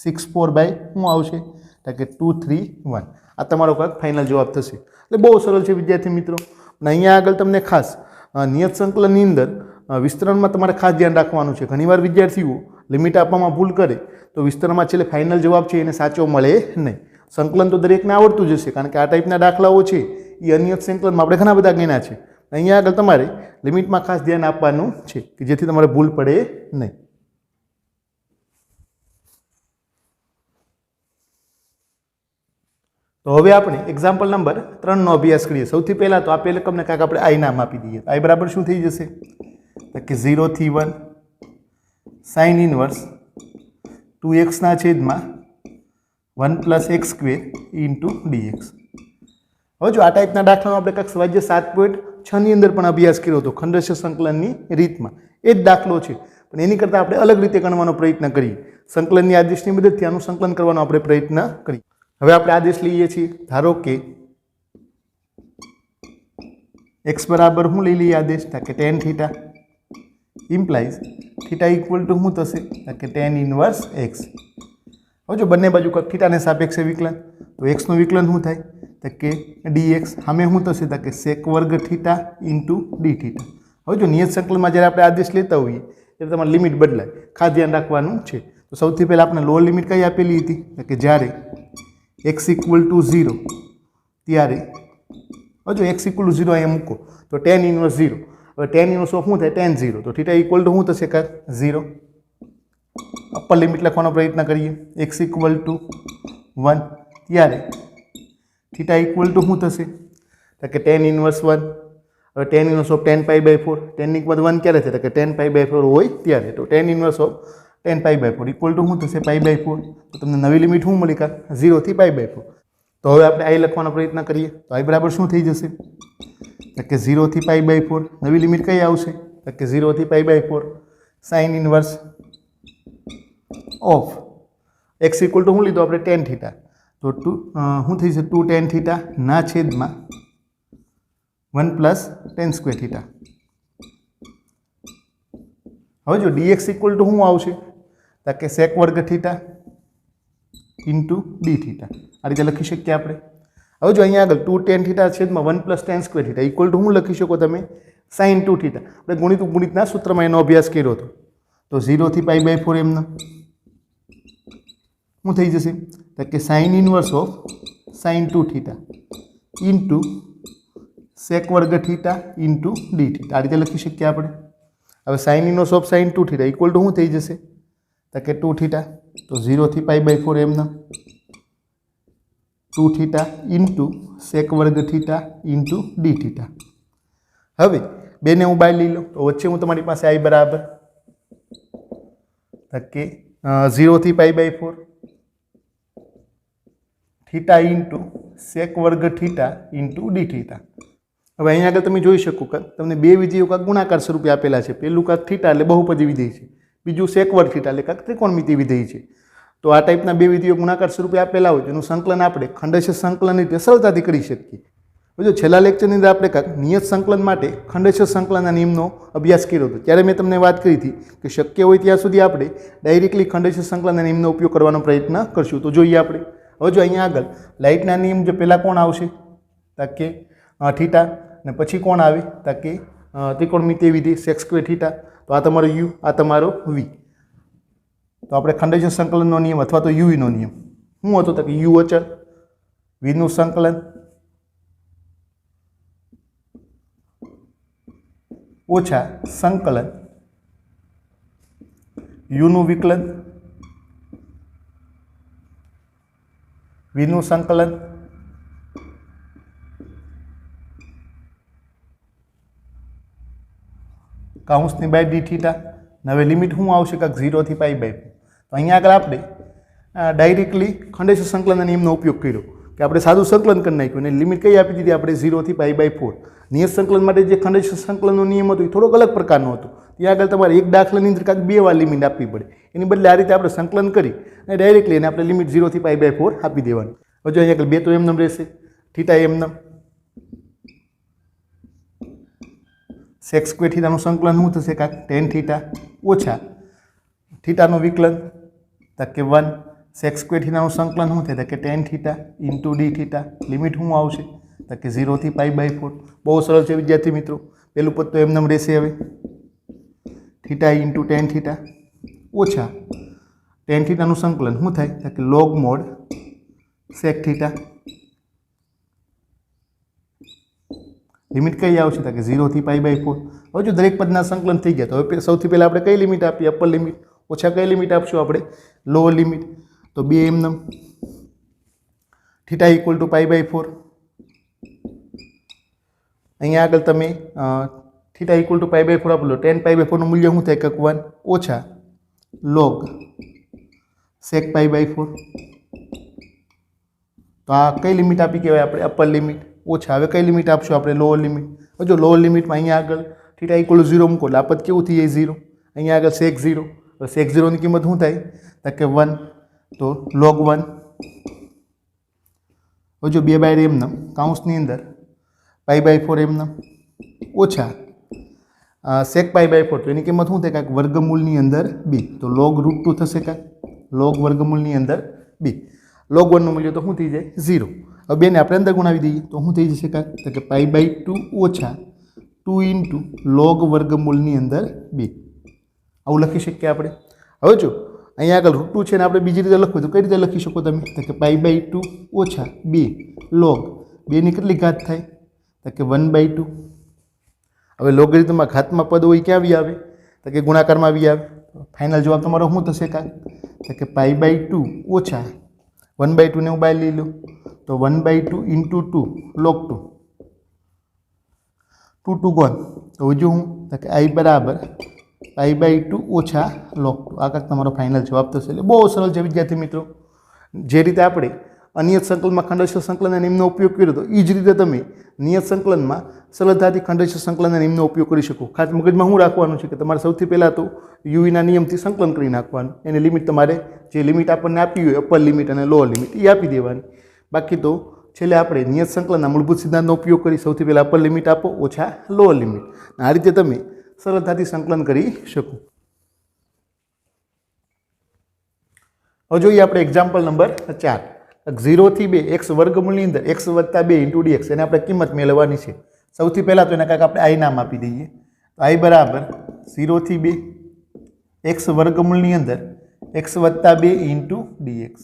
[SPEAKER 1] 64 બાય શું આવશે? કે 231. આ તમારો કાંક ફાઇનલ જવાબ થશે. એટલે બહુ સરળ છે વિદ્યાર્થી મિત્રો. અને અહીંયા આગળ તમને ખાસ નિયત સંકલનની અંદર વિસ્તરણમાં તમારે ખાસ ધ્યાન રાખવાનું છે. ઘણીવાર વિદ્યાર્થીઓ લિમિટ આપવામાં ભૂલ કરે તો વિસ્તરણમાં છેલ્લે ફાઇનલ જવાબ છે એને સાચો મળે નહીં. સંકલન તો દરેકને આવડતું જ હશે કારણ કે આ ટાઈપના દાખલાઓ છે એ અનિયત સંકલનમાં આપણે ઘણા બધા જ્ઞાના છે. અહીંયા આગળ તમારે લિમિટમાં ખાસ ધ્યાન આપવાનું છે કે જેથી તમારે ભૂલ પડે નહીં. તો હવે આપણે એક્ઝામ્પલ નંબર 3 નો અભ્યાસ કરીએ. સૌથી પહેલાં તો આપેલ રકમને કાંઈક આપણે આઈ નામ આપી દઈએ. આઈ બરાબર શું થઈ જશે? કે 0 થી 1 સાઇન ઇનવર્સ 2x ના છેદમાં 1 + x² * dx. હવે જો આ ટાઈપના દાખલાનો આપણે કાંઈક સ્વાધ્યાય 7.6 ની અંદર પણ અભ્યાસ કર્યો હતો ખંડશ સંકલનની રીતમાં. એ જ દાખલો છે પણ એની કરતાં આપણે અલગ રીતે ગણવાનો પ્રયત્ન કરીએ. સંકલનની આદેશની મદદથી આનું સંકલન કરવાનો આપણે પ્રયત્ન કરીએ. હવે આપણે આદેશ લઈએ છીએ. ધારો કે x બરાબર શું લઈ લઈએ આદેશ? કે tan θ ઇમ્પ્લાઇઝ θ ઇક્વલ ટુ શું થશે? કે tan ઇનવર્સ x. હવે જો બંને બાજુ થીટાને સાપેક્ષે વિકલન તો x નું વિકલન શું થાય? કે dx. સામે શું થશે? કે sec² θ * dθ. હવે જો નિયત સંકલનમાં જ્યારે આપણે આદેશ લેતા હોઈએ ત્યારે તમારે લિમિટ બદલાય. ખાસ ધ્યાન રાખવાનું છે. તો સૌથી પહેલાં આપણે લોઅર લિમિટ કઈ આપેલી હતી? કે જ્યારે x = 0 ત્યારે હવે જો x = 0 અહીંયા મૂકો તો tan ઇનવર્સ 0. હવે tan ઇનવર્સ ઓફ શું થાય? tan 0. તો θ ઇક્વલ ટુ શું થશે કાંક? 0. અપર લિમિટ લખવાનો પ્રયત્ન કરીએ. x = 1 ત્યારે θ ઇક્વલ ટુ શું થશે? કે tan ઇનવર્સ 1. હવે tan inverse of tan π/4. tan ની કિંમત 1 ક્યારે છે? કે tan π/4 હોય ત્યારે. તો tan inverse of tan π/4 equal to શું થશે? π/4. તો તમને નવી લિમિટ શું મળી કાંક? 0 થી π/4. તો હવે આપણે આઈ લખવાનો પ્રયત્ન કરીએ. તો આઈ બરાબર શું થઈ જશે? કે 0 થી π/4. નવી લિમિટ કઈ આવશે? કે 0 થી π/4 sine inverse of x equal to શું લીધું આપણે? tan θ. તો શું થઈ જશે? 2 tan θ ના છેદમાં 1 + tan² θ. હવે જો dx ઇક્વલ ટુ શું આવશે? કે sec² θ * dθ. આ રીતે લખી શકીએ આપણે. હવે જો અહીંયા આગળ 2 tan θ છેદમાં 1 + tan² θ ઇક્વલ ટુ શું લખી શકો તમે? sin 2θ. આપણે ગુણિતના સૂત્રમાં એનો અભ્યાસ કર્યો હતો. તો 0 થી π/4 એમને શું થઈ જશે? કે sin inverse of sin 2θ * sec² θ * dθ. આ રીતે લખી શકીએ આપણે. હવે sin inverse of sin 2θ equal to શું થઈ જશે? કે 2θ. તો 0 થી π/4 એમને 2θ * sec² θ * dθ. હવે બેને હું બહાર લઈ લો તો વચ્ચે હું તમારી પાસે i બરાબર કે 0 થી π/4 θ * sec² θ * dθ. હવે અહીંયા આગળ તમે જોઈ શકો કે તમને બે વિધેયો કાંક ગુણાકાર સ્વરૂપે આપેલા છે. પહેલું કાંક થીટા એટલે બહુપદી વિધેય છે, બીજું sec² θ એટલે કાંક ત્રિકોણમિતિ વિધેય છે. તો આ ટાઈપના બે વિધેયો ગુણાકાર સ્વરૂપે આપેલા હોય તેનું સંકલન આપણે ખંડશ સંકલન રીતે સરળતાથી કરી શકીએ. જો છેલ્લા લેક્ચરની અંદર આપણે કાંક નિયત સંકલન માટે ખંડશ સંકલનના નિયમનો અભ્યાસ કર્યો હતો ત્યારે મેં તમને વાત કરી હતી કે શક્ય હોય ત્યાં સુધી આપણે ડાયરેક્ટલી ખંડશ સંકલનના નિયમનો ઉપયોગ કરવાનો પ્રયત્ન કરશું. તો જોઈએ આપણે. હવે જો અહીંયા આગળ લાઇટના નિયમ જો પહેલાં કોણ આવશે? કે થીટા, અને પછી કોણ આવે? કે ત્રિકોણમિતિય વિધેય sec² θ. તો આ તમારો u, આ તમારો v. तो આપણે ખંડેશ સંકલનનો નિયમ અથવા તો યુનો નિયમ શું હતો તો કે યુ અચળ વીનું સંકલન ઓછા સંકલન યુનું વિકલન વીનું સંકલન કાઉન્સની બાય ડી થીટા. હવે લિમિટ શું આવશે કાંક 0 થી પાઈ બાય 4. તો અહીંયા આગળ આપણે ડાયરેક્ટલી ખંડેશ સંકલનના નિયમનો ઉપયોગ કર્યો કે આપણે સાદું સંકલન કરી નાખ્યું અને લિમિટ કઈ આપી દીધી આપણે 0 થી પાઈ બાય 4. નિયત સંકલન માટે જે ખંડેશ સંકલનનો નિયમ હતો એ થોડોક અલગ પ્રકારનો હતો. ત્યાં આગળ તમારે એક દાખલાની અંદર કાંઈક 2 વાર લિમિટ આપવી પડે. એની બદલે આ રીતે આપણે સંકલન કરી અને ડાયરેક્ટલી એને આપણે લિમિટ 0 થી પાઈ બાય 4 આપી દેવાની. હવે જો અહીંયા આગળ 2 તો એમનેમ રહેશે, થીટા એમનેમ, સેક સ્ક્વેર થીટાનું સંકલન શું થશે કાંક ટેન થીટા ઓછા થીટાનું વિકલન તો કે 1 સેક સ્ક્વેર થીટાનું સંકલન શું થાય તો કે ten theta into D theta. Limit શું આવશે તો કે 0 થી પાઈ બાય 4. બહુ સરળ છે વિદ્યાર્થી મિત્રો. પહેલું પદ તો એમનેમ રહેશે. હવે થીટા ઇન્ટુ ટેન થીટા ઓછા ટેન થીટાનું સંકલન શું થાય તો કે log mod sec theta. Limit કઈ આવશે તો કે 0 થી પાઈ બાય 4. હવે જો દરેક પદના સંકલન થઈ ગયા તો હવે સૌથી પહેલાં આપણે કઈ લિમિટ આપીએ અપર લિમિટ ઓછા કઈ લિમિટ આપશું આપણે લોઅર લિમિટ. તો 2 એમનેમ theta equal to pi by 4. અહીંયા આગળ તમે theta equal to pi by 4 આપો. 10 પાઈ બાય 4નું મૂલ્ય શું થાય કે 1 ઓછા લોગ સેક પાઈ બાય 4. તો આ કઈ લિમિટ આપી કહેવાય આપણે અપર લિમિટ ઓછા. હવે કઈ લિમિટ આપશું આપણે લોઅર લિમિટ. જો લોઅર લિમિટમાં અહીંયા આગળ થીટા ઇક્વલ ટુ 0 મૂકો એટલે આ પદ કેવું થઈ જાય 0. અહીંયા આગળ સેક 0. તો સેક 0ની કિંમત શું થાય તો કે 1 તો લોગ 1. હવે જો 2 બાય એમનેમ કાઉન્સની અંદર પાઈ બાય 4 એમનેમ ઓછા સેક પાઈ બાય 4 તો એની કિંમત શું થાય કાંઈક વર્ગમૂળની અંદર બી. તો લોગ રૂટ 2 થશે કાંઈક લોગ વર્ગમૂળની અંદર બી. લોગ 1નું મૂલ્ય તો શું થઈ જાય 0. હવે બેને આપણે અંદર ગુણાવી દઈએ તો શું થઈ જશે કાંઈક તો કે પાઈ બાય 2 ઓછા 2 ઇન્ટુ લોગ વર્ગમૂળની અંદર બી. આવું લખી શકીએ આપણે. હવે જો અહીંયા આગળ રૂટ 2 છે ને આપણે બીજી રીતે લખવું તો કઈ રીતે લખી શકો તમે તો કે પાઈ બાય 2 ઓછા બી લોગ 2ની કેટલી ઘાત થાય તો કે 1/2. હવે લોગરિધમમાં ઘાતમાં પદ હોય ક્યાં આવી આવે તો કે ગુણાકારમાં આવી આવે. ફાઇનલ જવાબ તમારો શું થશે કાંઈક તો કે પાઈ બાય 2 ઓછા 1/2 ને હું બાય લઈ લઉં તો 1/2 ઇન્ટુ 2 લોગ 2 2 2 ગોન. તો હજુ હું તો કે આઈ બરાબર પાઈ બાય 2 ઓછા લોગ 2. આ કાંઈક તમારો ફાઇનલ જવાબ થશે. એટલે બહુ સરળ છે વિદ્યાર્થી મિત્રો. જે રીતે આપણે અનિયત સંકલનમાં ખંડેશ સંકલનના નિયમનો ઉપયોગ કર્યો હતો એ જ રીતે તમે નિયત સંકલનમાં સરળતાથી ખંડેશ સંકલનના નિયમનો ઉપયોગ કરી શકો. ખાસ મગજમાં શું રાખવાનું છે કે તમારે સૌથી પહેલાં તો યુવીના નિયમથી સંકલન કરી નાખવાનું. એની લિમિટ તમારે જે લિમિટ આપણને આપી હોય અપર લિમિટ અને લોઅર લિમિટ એ આપી દેવાની. બાકી તો છેલ્લે આપણે નિયત સંકલનના મૂળભૂત સિદ્ધાંતનો ઉપયોગ કરી સૌથી પહેલાં અપર લિમિટ આપો ઓછા લોઅર લિમિટ. આ રીતે તમે સરળતાથી સંકલન કરી શકો. હવે જોઈએ આપણે એક્ઝામ્પલ નંબર 4. 0 થી 2 એક્સ વર્ગમૂળની અંદર એક્સ વત્તા 2 ઇન્ટુ ડીએક્સ એને આપણે કિંમત મેળવવાની છે. સૌથી પહેલાં તો એને કાંઈક આપણે આઈ નામ આપી દઈએ. તો આઈ બરાબર 0 થી 2 એક્સ વર્ગમૂળની અંદર એક્સ વત્તા 2 ઇન્ટુ ડીએક્સ.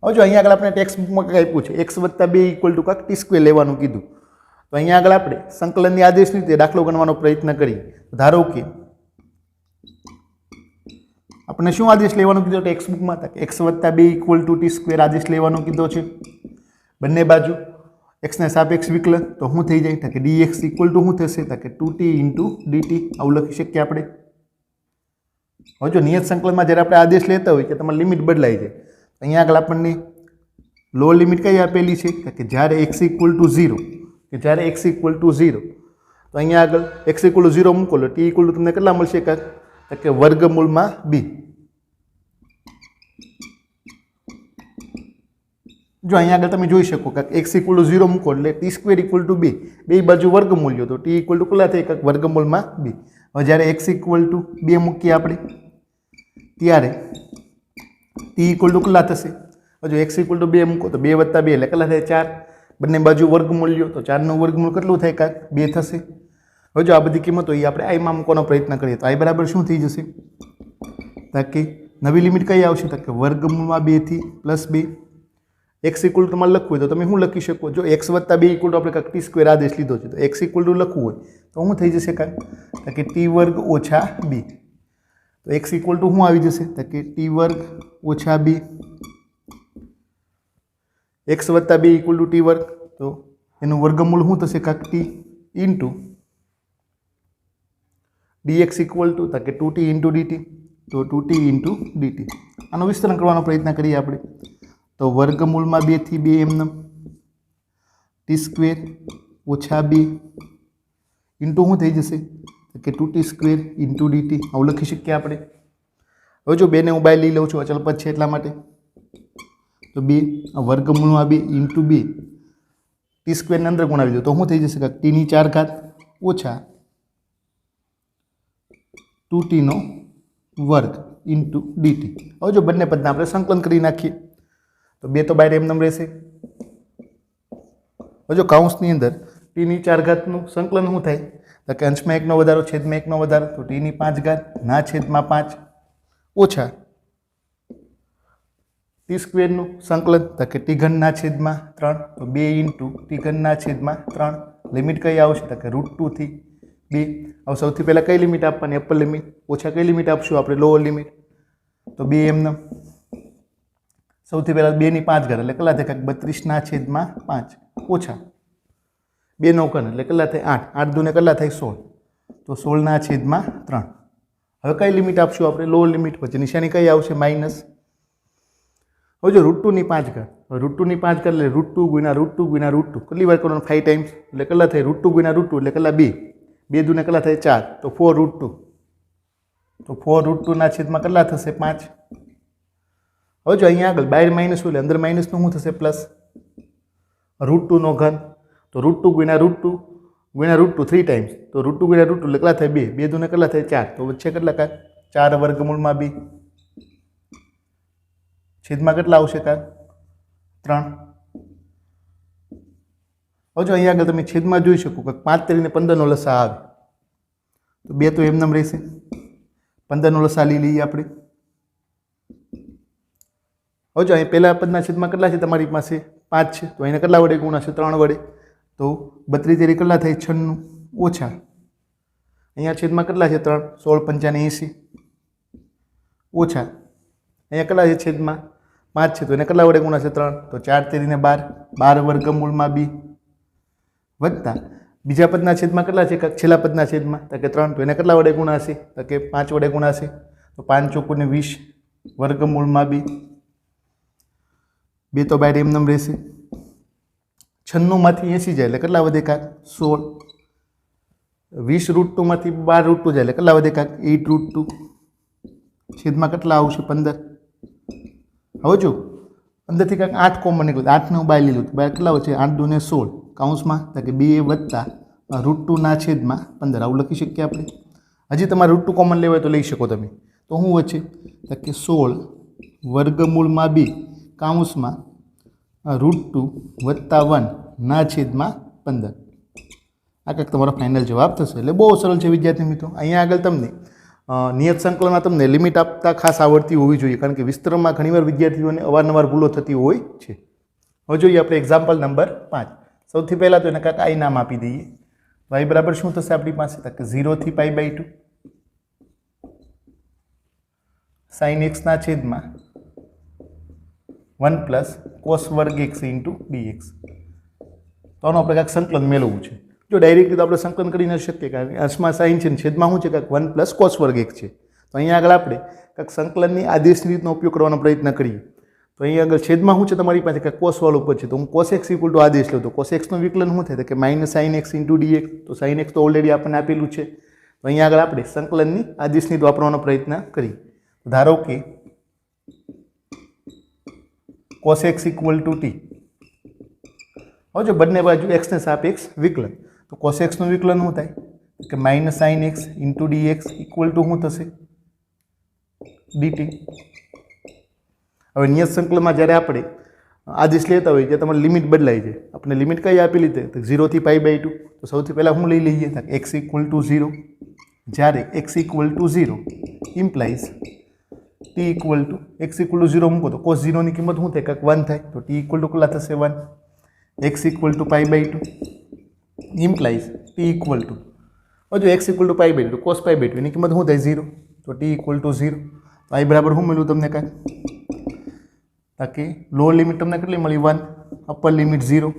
[SPEAKER 1] હવે જો અહીંયા આગળ આપણે ટેક્સ્ટ બુકમાં કંઈક આપ્યું છે એક્સ વત્તા 2 ઇક્વલ ટુ કાંઈક ટી સ્ક્વેર લેવાનું કીધું. તો અહીંયા આગળ આપણે સંકલનની આદેશની રીતે દાખલો ગણવાનો પ્રયત્ન કરીએ. ધારો કે આપણે શું આદેશ લેવાનો કીધો ટેક્સ્ટ બુકમાં હતા કે એક્સ વત્તા 2 ઇક્વલ ટુ ટી સ્ક્વેર આદેશ લેવાનો કીધો છે. બંને બાજુ એક્સને સાપેક્ષ વિકલન તો શું થઈ જાય તો કે ડીએક્સ ઇક્વલ ટુ શું થશે તો કે 2t ઇન્ટુ ડીટી. આવું લખી શકીએ આપણે. હવે જો નિયત સંકલનમાં જ્યારે આપણે આદેશ લેતા હોય કે તમારી લિમિટ બદલાઈ જાય અહીંયા આગળ આપણને લોઅર લિમિટ કઈ આપેલી છે કે જ્યારે એક્સ ઇક્વલ ટુ 0 કે જ્યારે એક્સ ઇક્વલ ટુ 0 તો અહીંયા આગળ એક્સ ઇક્વલ ટુ 0 મૂકો લો ટી ઇક્વલ ટુ તમને કેટલા મળશે કાંક કે વર્ગમૂળમાં બી. જો અહીંયા આગળ તમે જોઈ શકો કે એક્સ ઇક્વલ ટુ 0 મૂકો એટલે ટી સ્ક્વેર ઇક્વલ ટુ 2 બે બાજુ વર્ગમૂલ્યો તો ટી ઇક્વલ ટુ કેટલા થાય કાંક વર્ગમૂળમાં બી. હવે જ્યારે એક્સ ઇક્વલ ટુ 2 મૂકીએ આપણે ત્યારે ટી ઇક્વલ ટુ કેટલા થશે. જો એક્સ ઇક્વલ ટુ 2 મૂકો તો 2 વત્તા 2 એટલે કેટલા થાય 4. બંને બાજુ વર્ગમૂલ્યો તો 4નું વર્ગમૂળ કેટલું થાય કાંક 2 થશે. હવે જો આ બધી કિંમતો એ આપણે આઈમાં મૂકવાનો પ્રયત્ન કરીએ તો આઈ બરાબર શું થઈ જશે ताकि नवी लिमिट कई आवशे तो वर्गमूल 2 थी +2 एक्स इक्वल टू लखવું હોય तो તમે શું લખી શકો જો x + 2 ઇક્વલ ટુ આપણે કાંક t સ્ક્વેર આદેશ લીધો છે તો x ઇક્વલ ટુ લખવું હોય તો શું થઈ જશે કાંક કે t વર્ગ ઓછા b તો x ઇક્વલ ટુ શું આવી જશે તો કે t વર્ગ ઓછા b x + 2 equal to t વર્ગ તો એનું વર્ગમૂળ શું થશે કાંક t into dx equal to તો કે 2t ઇન્ટુ dt તો 2t ઇન્ટુ dt આનો વિસ્તરણ કરવાનો પ્રયત્ન કરીએ આપણે तो वर्गमूल में 2 थी 2 एमनम टी स्क्वेर ओछा 2 इंटू शू थी जैसे कि 2t स्क्वेर इंटू dt आव लखी शकीए आपणे हवे जो 2 ने हूँ बाय लई लऊँ छुं अचल पद छे एटला माटे तो 2 वर्गमूल में 2 इंटू 2 टी स्क्वेर ने अंदर गुणावी दो तो शू थी जैसे t ની 4 घात ओछा 2t નો वर्ग इंटू dt हवे जो बंने पदने आपणे संकलन करी नाखीए तो 2 तो बाहर एमनेम रहेशे जो काउंसनी अंदर t ની 4 घातનું संकलन શું થાય તો કે અંશમાં 1 નો વધારો છેદમાં 1 નો વધારો તો t ની 5 ઘાત ના છેદમાં 5 ઓછા t સ્ક્વેર નું સંકલન તો કે t ઘન ના છેદમાં 3 તો 2 ઇન્ટુ t ઘન ના છેદમાં 3 લિમિટ કઈ આવશે તો કે √2 થી 2 હવે સૌથી પહેલા કઈ લિમિટ આપવાની અપર લિમિટ ઓછા કઈ લિમિટ આપશું આપણે લોઅર લિમિટ તો 2 એમનેમ સૌથી પહેલા 2 ની 5 ઘાત એટલે કેટલા થાય કાંક 32 ના છેદમાં 5 ઓછા 2 નો ઘન એટલે કેટલા થાય 8 8 દૂને કેટલા થાય 16 તો 16 ના છેદમાં 3 હવે કઈ લિમિટ આપશું આપણે લોઅર લિમિટ પછી નિશાની કઈ આવશે માઇનસ હવે જો √2 ની 5 ઘાત હવે √2 ની 5 ઘાત એટલે √2 ગુણ્યા √2 ગુણ્યા √2 કેટલી વાર કરવાનું 5 ટાઈમ્સ એટલે કેટલા થાય √2 ગુણ્યા √2 એટલે કેટલા 2 2 દૂને કેટલા થાય 4 તો 4 √2 તો 4 √2 ના છેદમાં કેટલા થશે 5 હવે જો અહીંયા આગળ બહાર માઇનસ હોય એટલે અંદર માઇનસનું શું થશે પ્લસ √2 નો ઘન તો √2 ગુણ્યા √2 3 ટાઈમ્સ તો √2 ગુણ્યા √2 એટલે કેટલા થાય 2 2 દૂને કેટલા થાય 4 તો વચ્ચે કેટલા કાંક 4 વર્ગમૂળમાં 2 છેદમાં કેટલા આવશે કાંક 3 હવે જો અહીંયા આગળ તમે છેદમાં જોઈ શકો કે 5 તરીને 15 નો લસા આવે તો 2 તો એમનેમ રહેશે 15 નો લસા લઈ લઈએ આપણે હવે જો અહીં પહેલા પદના છેદમાં કેટલા છે તમારી પાસે 5 છે તો એને કેટલા વડે ગુણાશે 3 વડે તો 32 તેરી કેટલા થાય 96 ઓછા અહીંયા છેદમાં કેટલા છે 3 16 પંચાને 80 ઓછા અહીંયા કેટલા છે છેદમાં 5 છે તો એને કેટલા વડે ગુણાશે 3 તો 4 તેરીને 12 12 વર્ગમૂળમાં 2 વત્તા બીજા પદના છેદમાં કેટલા છે છેલ્લા પદના છેદમાં તો કે 3 તો એને કેટલા વડે ગુણાશે તો કે 5 વડે ગુણાશે તો 5 ચોકુને 20 વર્ગમૂળમાં 2 2 તો બહાર એમનેમ રહેશે 96 માંથી 80 જાય એટલે કેટલા વધે કાંક 16 20 √2 માંથી 12 √2 જાય એટલે કેટલા વધે કાંક 8 √2 છેદમાં કેટલા આવશે 15 હવે જો અંદરથી કાંક 8 કોમન નીકળે 8 ને હું બહાર લીધું બહાર કેટલા વચ્ચે 8 દૂને 16 કાઉન્સમાં તો કે 2 વત્તા √2 ના છેદમાં 15 આવું લખી શકીએ આપણે હજી તમારે √2 કોમન લેવાય તો લઈ શકો તમે તો શું વચ્ચે તો કે 16 વર્ગમૂળમાં 2 કાઉન્સમાં √2 વત્તા 1 ના છેદમાં 15 આ કંઈક તમારો ફાઇનલ જવાબ થશે એટલે બહુ સરળ છે વિદ્યાર્થી મિત્રો અહીંયા આગળ તમને નિયત સંકલનમાં તમને લિમિટ આપતા ખાસ આવડતી હોવી જોઈએ કારણ કે વિસ્તરણમાં ઘણીવાર વિદ્યાર્થીઓને અવારનવાર ભૂલો થતી હોય છે હવે જોઈએ આપણે એક્ઝામ્પલ નંબર 5 સૌથી પહેલાં તો એને કાંઈક આઈ નામ આપી દઈએ y બરાબર શું થશે આપણી પાસે તો કે 0 થી π/2 sin x ના છેદમાં 1 પ્લસ cos વર્ગ x ઇન્ટુ dx તો આનું આપણે કાંઈક સંકલન મેળવવું છે જો ડાયરેક્ટલી તો આપણે સંકલન કરી ન શકીએ કારણ કે અંશમાં સાઇન છે છેદમાં શું છે કાંઈક 1 પ્લસ cos વર્ગ x છે તો અહીંયા આગળ આપણે કાંઈક સંકલનની આદેશની રીતનો ઉપયોગ કરવાનો પ્રયત્ન કરીએ તો અહીંયા આગળ છેદમાં શું છે તમારી પાસે કાંઈક cos વાળું પદ છે તો હું cos x ઇક્વલ ટુ આદેશ લઉં તો cos x નું વિકલન શું થાય કે -sin x ઇન્ટુ dx તો sin x તો ઓલરેડી આપણને આપેલું છે તો અહીંયા આગળ આપણે સંકલનની આદેશની વાપરવાનો પ્રયત્ન કરીએ ધારો કે cos x equal to t હવે જો બંને બાજુ x ને સાપેક્ષ વિકલન તો cos x નું વિકલન શું થાય કે -sin x into dx equal to શું થશે dt હવે નિયત સંકલનમાં જ્યારે આપણે આદેશ લેતા હોય જે તમારી લિમિટ બદલાઈ જાય આપણે લિમિટ કઈ આપેલી છે તો 0 થી π/2 તો સૌથી પહેલાં હું લઈ લઈએ તો x ઇક્વલ ટુ 0 જ્યારે x equal to 0 implies t equal to x equal to 0 मूको तो cos 0 ની કિંમત શું થાય કાંક 1 થાય તો ટી ઇક્વલ ટુ કેટલા થશે 1 x equal to π/2 implies T equal to જો x ઇક્વલ ટુ π/2 cos π/2 એની કિંમત શું થાય 0 તો ટી ઇક્વલ ટુ 0 તો i બરાબર શું મળ્યું તમને કાંક તાકી લોઅર લિમિટ તમને કેટલી મળી 1 upper limit 0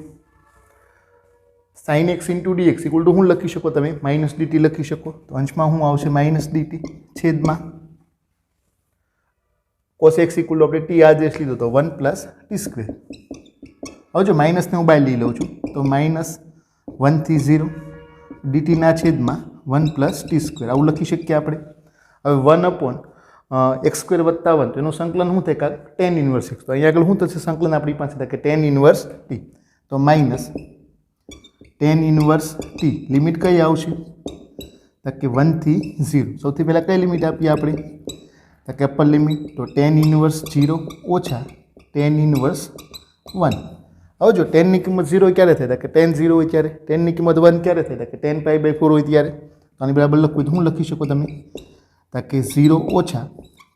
[SPEAKER 1] sin x into dx equal to શું લખી શકો તમે -dt લખી શકો તો અંશમાં શું આવશે -dt છેદમાં cos x ઇક્વલ ટુ આપણે t આદેશ લીધો તો 1 + t². હવે જો માઇનસને હું બહાર લઈ લઉં છું તો -1 થી 0 dt ના છેદમાં 1 + t². આવું લખી શકીએ આપણે. હવે 1/x² + 1 તો એનું સંકલન શું થાય કાંક tan ઇન્વર્સ x. તો અહીંયા આગળ શું થશે સંકલન આપણી પાસે કે tan ઇન્વર્સ t તો minus tan inverse t limit કઈ આવશે તો કે 1 થી 0. સૌથી પહેલાં કઈ લિમિટ આપીએ આપણે તો કે અપર લિમિટ તો tan ઇન્વર્સ 0 ઓછા tan ઇન્વર્સ 1. હવે જો tan ની કિંમત 0 ક્યારે થાય તો કે tan 0 હોય ત્યારે, tan ની કિંમત 1 ક્યારે થાય તો કે tan π/4 હોય ત્યારે. તો આની બરાબર લખવું તો શું લખી શકો તમે તો કે 0 ઓછા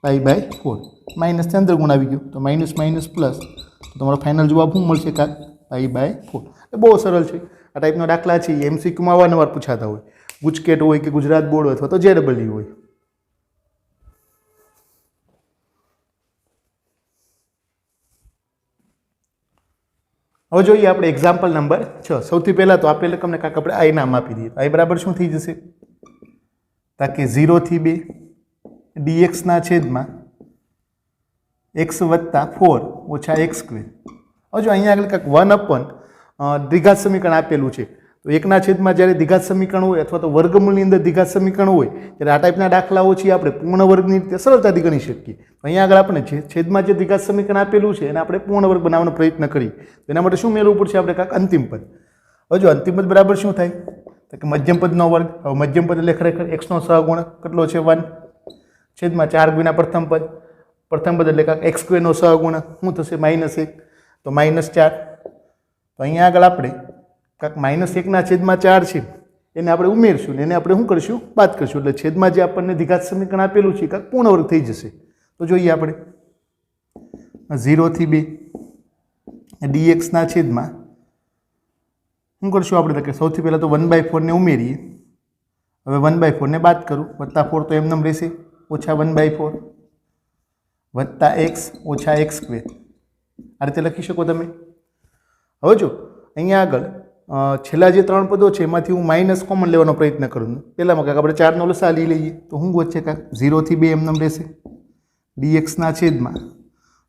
[SPEAKER 1] π/4 માઇનસ થી અંદર ગુણ આવી ગયો તો માઇનસ માઇનસ પ્લસ તો તમારો ફાઇનલ જવાબ શું મળશે કાંક π/4. એ બહુ સરળ છે. આ ટાઈપનો દાખલા છે એમસીક્યુમાં અવારનવાર પૂછાતા હોય, ગુજકેટ હોય કે ગુજરાત બોર્ડ હોય અથવા તો JEE હોય. હવે જોઈએ આપણે એક્ઝામ્પલ નંબર 6. સૌથી પહેલાં તો આપેલ રકમને કાંક આપણે આઈ નામ આપી દઈએ. આઈ બરાબર શું થઈ જશે તાકે 0 થી 2 dx ના છેદમાં x + 4 ઓછા x². હવે જો અહીંયા આગળ કાંક 1 દ્વિઘાત સમીકરણ આપેલું છે તો એકના છેદમાં જ્યારે દ્વિઘાત સમીકરણ હોય અથવા તો વર્ગમૂળની અંદર દ્વિઘાત સમીકરણ હોય ત્યારે આ ટાઈપના દાખલાઓ છે આપણે પૂર્ણ વર્ગની રીતે સરળતાથી ગણી શકીએ. અહીંયા આગળ આપણે છેદમાં જે દ્વિઘાત સમીકરણ આપેલું છે એને આપણે પૂર્ણ વર્ગ બનાવવાનો પ્રયત્ન કરીએ તો એના માટે શું મેળવવું પડશે આપણે કાંક અંતિમ પદ. હવે જો અંતિમ પદ બરાબર શું થાય તો કે મધ્યમ પદનો વર્ગ. હવે મધ્યમ પદ એટલે ખરેખર x નો સહગુણક કેટલો છે 1 છેદમાં 4 ગુણ્યા પ્રથમ પદ એટલે કાંક x² નો સહગુણક શું થશે -1 તો -4. તો અહીંયા આગળ આપણે કાંક -1 ના છેદમાં 4 છે એને આપણે ઉમેરશું ને એને આપણે શું કરશું બાદ કરશું એટલે છેદમાં જે આપણને દ્વિઘાત સમીકરણ આપેલું છે કાંક પૂર્ણ વર્ગ થઈ જશે. તો જોઈએ આપણે 0 થી 2 dx ના છેદમાં શું કરશું આપણે કે સૌથી પહેલાં તો 1/4 ને ઉમેરીએ. હવે 1/4 ને બાદ કરું +4 તો એમનેમ રહેશે ઓછા 1/4 વત્તા x ઓછા x². આ રીતે લખી શકો તમે. હવે જો અહીંયા આગળ છેલ્લા જે 3 પદો છે એમાંથી હું માઇનસ કોમન લેવાનો પ્રયત્ન કરું. પહેલામાં કાંક આપણે 4 નો લસા લઈ લઈએ તો શું વચ્ચે કાંક 0 થી 2 એમનેમ રહેશે dx ના છેદમાં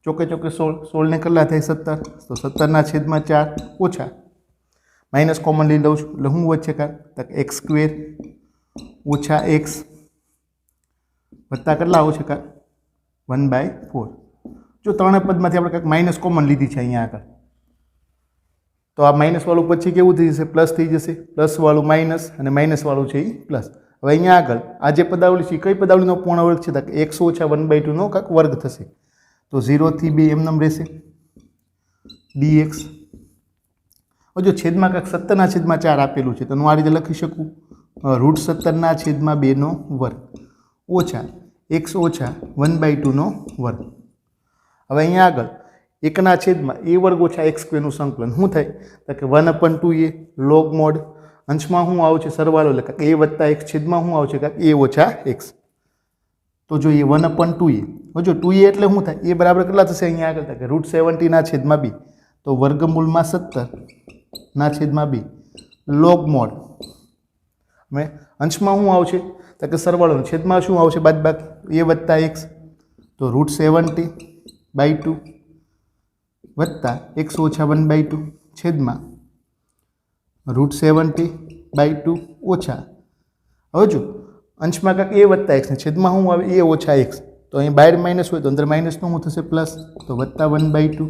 [SPEAKER 1] ચોકે 16 ને કેટલા થાય 17 તો 17 ના છેદમાં 4 ઓછા માઇનસ કોમન લઈ લઉં છું એટલે શું વચ્ચે કાંક x² ઓછા x વત્તા કેટલા આવશે કાંક 1/4. જો 3 પદમાંથી આપણે કાંક માઇનસ કોમન લીધી છે અહીંયા આગળ તો આ માઇનસ વાળું પછી કેવું થઈ જશે પ્લસ થઈ જશે, પ્લસ વાળું માઇનસ અને માઇનસ વાળું છે એ પ્લસ. હવે અહીંયા આગળ આ જે પદાવલી છે કઈ પદાવલીનો પૂર્ણ વર્ગ છે તો x ઓછા 1/2 નો કાંક વર્ગ થશે તો 0 થી 2 એમનેમ રહેશે dx. હવે જો છેદમાં કાંક 17 ના છેદમાં 4 આપેલું છે તો હું આ રીતે લખી શકું √17 ના છેદમાં 2 નો વર્ગ ઓછા x ઓછા 1/2 નો વર્ગ. હવે અહીંયા આગળ 1 ના છેદમાં a વર્ગ ઓછા x² નું સંકલન શું થાય તો કે 1/2a log mod અંશમાં શું આવશે સરવાળો એટલે કે a વત્તા x છેદમાં શું આવશે કે a ઓછા x. તો જો એ 1/2a. હવે જો 2a એટલે શું થાય એ બરાબર કેટલા થશે અહીંયા આગળ કે √70 ના છેદમાં 2 તો વર્ગમૂળમાં 17 ના છેદમાં 2 log mod. હવે અંશમાં શું આવશે તો કે સરવાળો છેદમાં શું આવશે બાદબાકી a વત્તા x તો √70/2 વત્તા x ઓછા 1/2 છેદમાં √70/2 ઓછા. હવે જો અંશમાં કાંક a વત્તા x ને છેદમાં શું આવે a ઓછા x તો અહીં બહાર માઇનસ હોય તો અંદર માઇનસનું શું થશે પ્લસ તો વત્તા 1/2.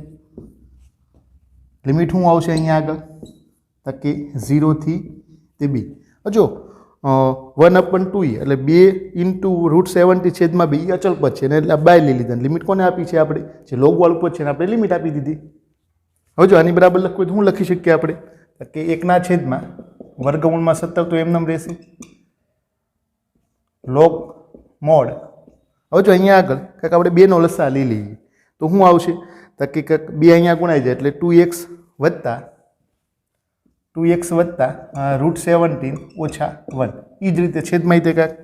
[SPEAKER 1] લિમિટ શું આવશે અહીંયા આગળ તો કે 0 થી 2. જો 1/2 એટલે 2 × √70 છેદમાં 2 એ અચલ પદ છે ને એટલે બાય લઈ લીધા. લિમિટ કોને આપી છે આપણે જે લોગવાળું પદ છે ને આપણે લિમિટ આપી દીધી. હવે જો આની બરાબર લખવું તો શું લખી શકીએ આપણે કે 1 ના છેદમાં વર્ગમૂળમાં 17 તો એમનેમ રહેશે log mod હવે જો અહીંયા આગળ કાંઈક આપણે બેનો લસા લઈ લઈએ તો શું આવશે તો કે કાંઈક બે અહીંયા ગુણાઈ જાય એટલે 2x વત્તા √17 ઓછા 1. એ જ રીતે છેદમાં તે કાંઈક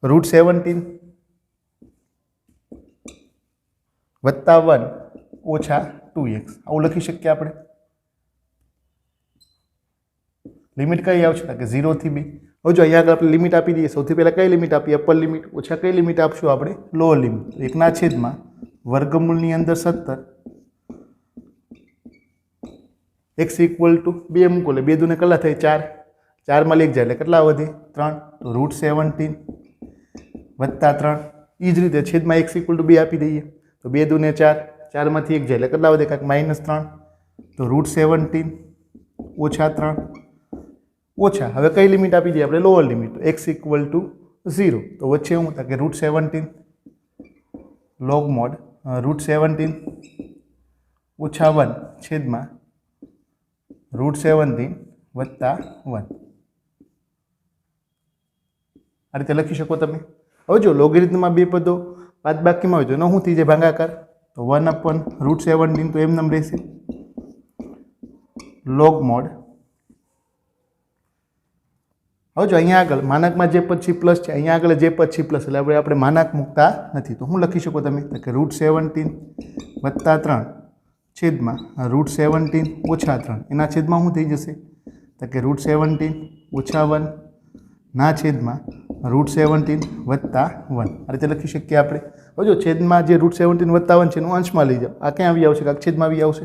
[SPEAKER 1] √17 વત્તા 1 ઓછા 2x આવું લખી શકીએ આપણે. લિમિટ કઈ આવશે કે 0 થી 2. હવે જો અહીંયા આગળ આપણે લિમિટ આપી દઈએ. સૌથી પહેલાં કઈ લિમિટ આપીએ? Upper limit. ઓછા કઈ લિમિટ આપશું આપણે? Lower limit. 1/, વર્ગમૂળની અંદર 17, x = 2 મૂકો એટલે 2 દૂને કેટલા થાય? 4. 4 માં 1 જાય એટલે કેટલા વધે? 3. તો √17 વત્તા 3. એ જ રીતે છેદમાં x = 2 આપી દઈએ તો 2 દૂને 4, 4 માંથી 1 જાય એટલે કેટલા વધે? કાંઈક -3. તો √17 ઓછા 3 ઓછા. હવે કઈ લિમિટ આપી દઈએ આપણે? Lower limit. x = 0. તો વચ્ચે શું થાય કે √17 log mod √17 ઓછા 1 છેદમાં √17 વત્તા 1. આ રીતે લખી શકો તમે. હવે જો લોગેરિથમમાં બે પદો બાદબાકીમાં હોય તો એનો શું થઈ જાય? ભાગાકાર. તો 1/√17 તો એમ રહેશે log mod. હવે જો અહીંયા આગળ માનકમાં જે પદ છે પ્લસ છે, અહીંયા આગળ જે પદ છે પ્લસ, એટલે આપણે માનક મૂકતા નથી. તો શું લખી શકો તમે? કે √17 વત્તા 3 છેદમાં √17 ઓછા 3 એના છેદમાં શું થઈ જશે? તો કે √17 ઓછા 1 ના છેદમાં √17 વત્તા 1. આ રીતે લખી શકીએ આપણે. હવે જો છેદમાં જે √17 વત્તા 1 છે એનું અંશમાં લઈ જાઓ. આ ક્યાં આવી આવશે? કાંક છેદમાં આવી આવશે.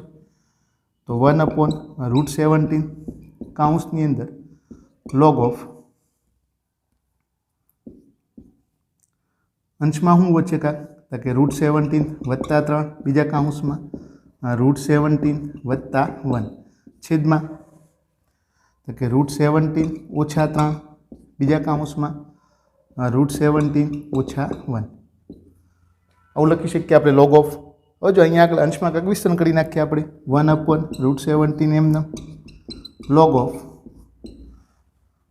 [SPEAKER 1] તો 1/√17 કૌંસની અંદર log of અંશમાં શું વચ્ચે કાંક? તો કે √17 વત્તા 3 બીજા કૌંસમાં √17 વત્તા 1 છેદમાં તો કે √17 ઓછા 3 બીજા કૌંસમાં √17 ઓછા 1. આવું લખી શકીએ આપણે log of. હવે જો અહીંયા આગળ અંશમાં કાંઈક વિસ્તરણ કરી નાખીએ આપણે. 1/√17 એમને log of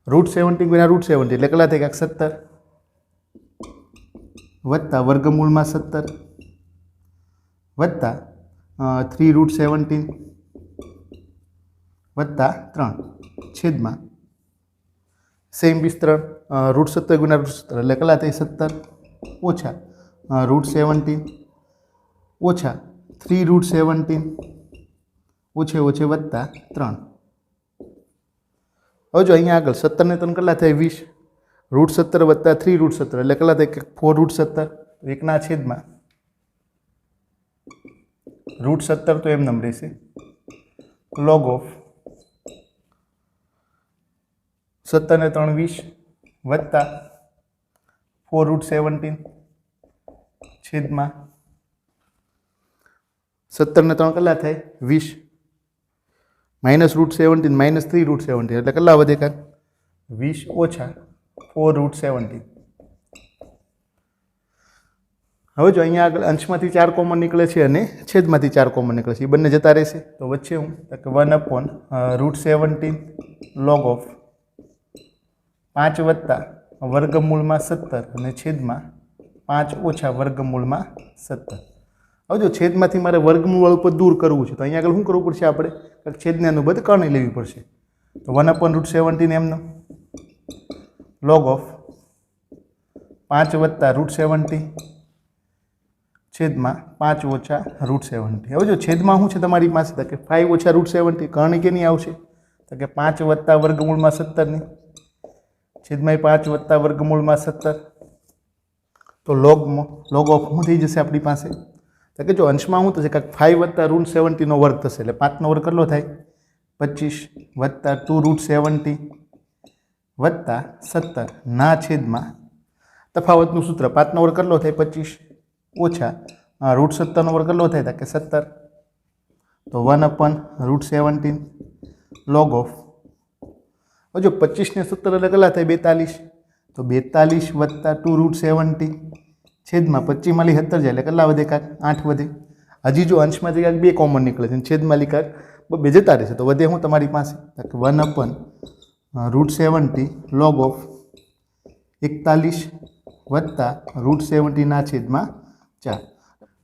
[SPEAKER 1] √17 ગુણ્યા √17 એટલે કેટલા થાય? કાંઈક 17 વત્તા વર્ગમૂળમાં 17 વત્તા 3√17 વત્તા 3 છેદમાં સેમ વિસ્તરણ √17 ગુણ્યા √17 એટલે કેટલા થાય? 17 ઓછા √17 ઓછા 3√17 ઓછે ઓછે વત્તા 3. હવે જો અહીંયા આગળ 17 ને 3 કેટલા થાય? 20. √17 વત્તા 3√17 એટલે કેટલા થાય? 4√17 એકના છેદમાં √17 તો એમ રહેશે log of 17 ને 3 20 વત્તા 4√17 છેદમાં 17 ને 3 કેટલા થાય? 20 -√17 -3√17 એટલે કેટલા વધે? કાંક 20 ઓછા 4√17. હવે જો અહીંયા આગળ અંશમાંથી 4 કોમન નીકળે છે અને છેદમાંથી 4 કોમન નીકળે છે. એ બંને જતા રહેશે. તો વચ્ચે હું કે 1/√17 log of 5 વત્તા વર્ગમૂળમાં 17 અને છેદમાં 5 ઓછા વર્ગમૂળમાં 17. હવે જો છેદમાંથી મારે વર્ગમૂળ ઉપર દૂર કરવું છે તો અહીંયા આગળ શું કરવું પડશે? આપણે છેદને અનુબદ્ધ કરણી લેવી પડશે. તો 1/√17 એમનો log of 5 વત્તા √17 છેદમાં 5 ઓછા √17. હવે જો છેદમાં શું છે તમારી પાસે? તો કે 5 ઓછા √17 કરણી કેની આવશે? તો કે 5 વત્તા વર્ગમૂળમાં 17 ની છેદમાં 5 વત્તા વર્ગમૂળમાં 17. તો log of શું થઈ જશે આપણી પાસે? તો કે જો અંશમાં શું થશે? કાંઈક 5 વત્તા √17 નો વર્ગ થશે એટલે 5 નો વર્ગ કેટલો થાય? 25 વત્તા 2√17 વત્તા 17 ના છેદમાં તફાવતનું સૂત્ર 5 નો વર્ગ કેટલો થાય? 25 ઓછા √17 નો વર્ગ કેટલો થાય? કે 17. તો 1/√17 log of. હવે જો 25 ને 17 એટલે કેટલા થાય? 42. તો 42 વત્તા 2√17 છેદમાં 25 માંથી 17 જાય એટલે કેટલા વધે? કાંક 8 વધે. હજી જો અંશમાંથી કાંઈક 2 કોમન નીકળે છે છેદમાંથી કાંક 2 જતા રહેશે તો વધે હું તમારી પાસે? 1/√17 log of 41 વત્તા √17/4.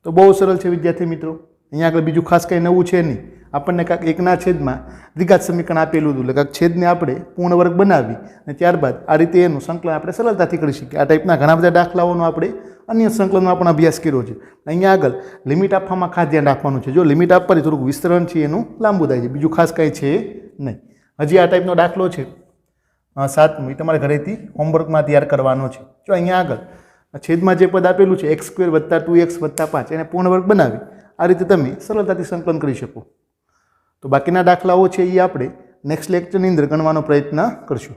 [SPEAKER 1] તો બહુ સરળ છે વિદ્યાર્થી મિત્રો. અહીંયા આગળ બીજું ખાસ કંઈ નવું છે નહીં. આપણને કાંઈક એકના છેદમાં દ્વિઘાત સમીકરણ આપેલું હતું એટલે કાંઈક છેદને આપણે પૂર્ણ વર્ગ બનાવી અને ત્યારબાદ આ રીતે એનું સંકલન આપણે સરળતાથી કરી શકીએ. આ ટાઈપના ઘણા બધા દાખલાઓનો આપણે અન્ય સંકલનનો પણ અભ્યાસ કર્યો છે. અહીંયા આગળ લિમિટ આપવામાં ખાસ ધ્યાન રાખવાનું છે. જો લિમિટ આપવાથી થોડુંક વિસ્તરણ છે એનું લાંબુ થાય છે, બીજું ખાસ કાંઈ છે નહીં. હજી આ ટાઈપનો દાખલો છે 7મો, એ તમારે ઘરેથી હોમવર્કમાં તૈયાર કરવાનો છે. જો અહીંયા આગળ છેદમાં જે પદ આપેલું છે x² + 2x + 5 એને પૂર્ણ વર્ગ બનાવી આ રીતે તમે સરળતાથી સંકલન કરી શકો. તો બાકીના દાખલાઓ છે એ આપણે નેક્સ્ટ લેક્ચરની અંદર ગણવાનો પ્રયત્ન કરશું.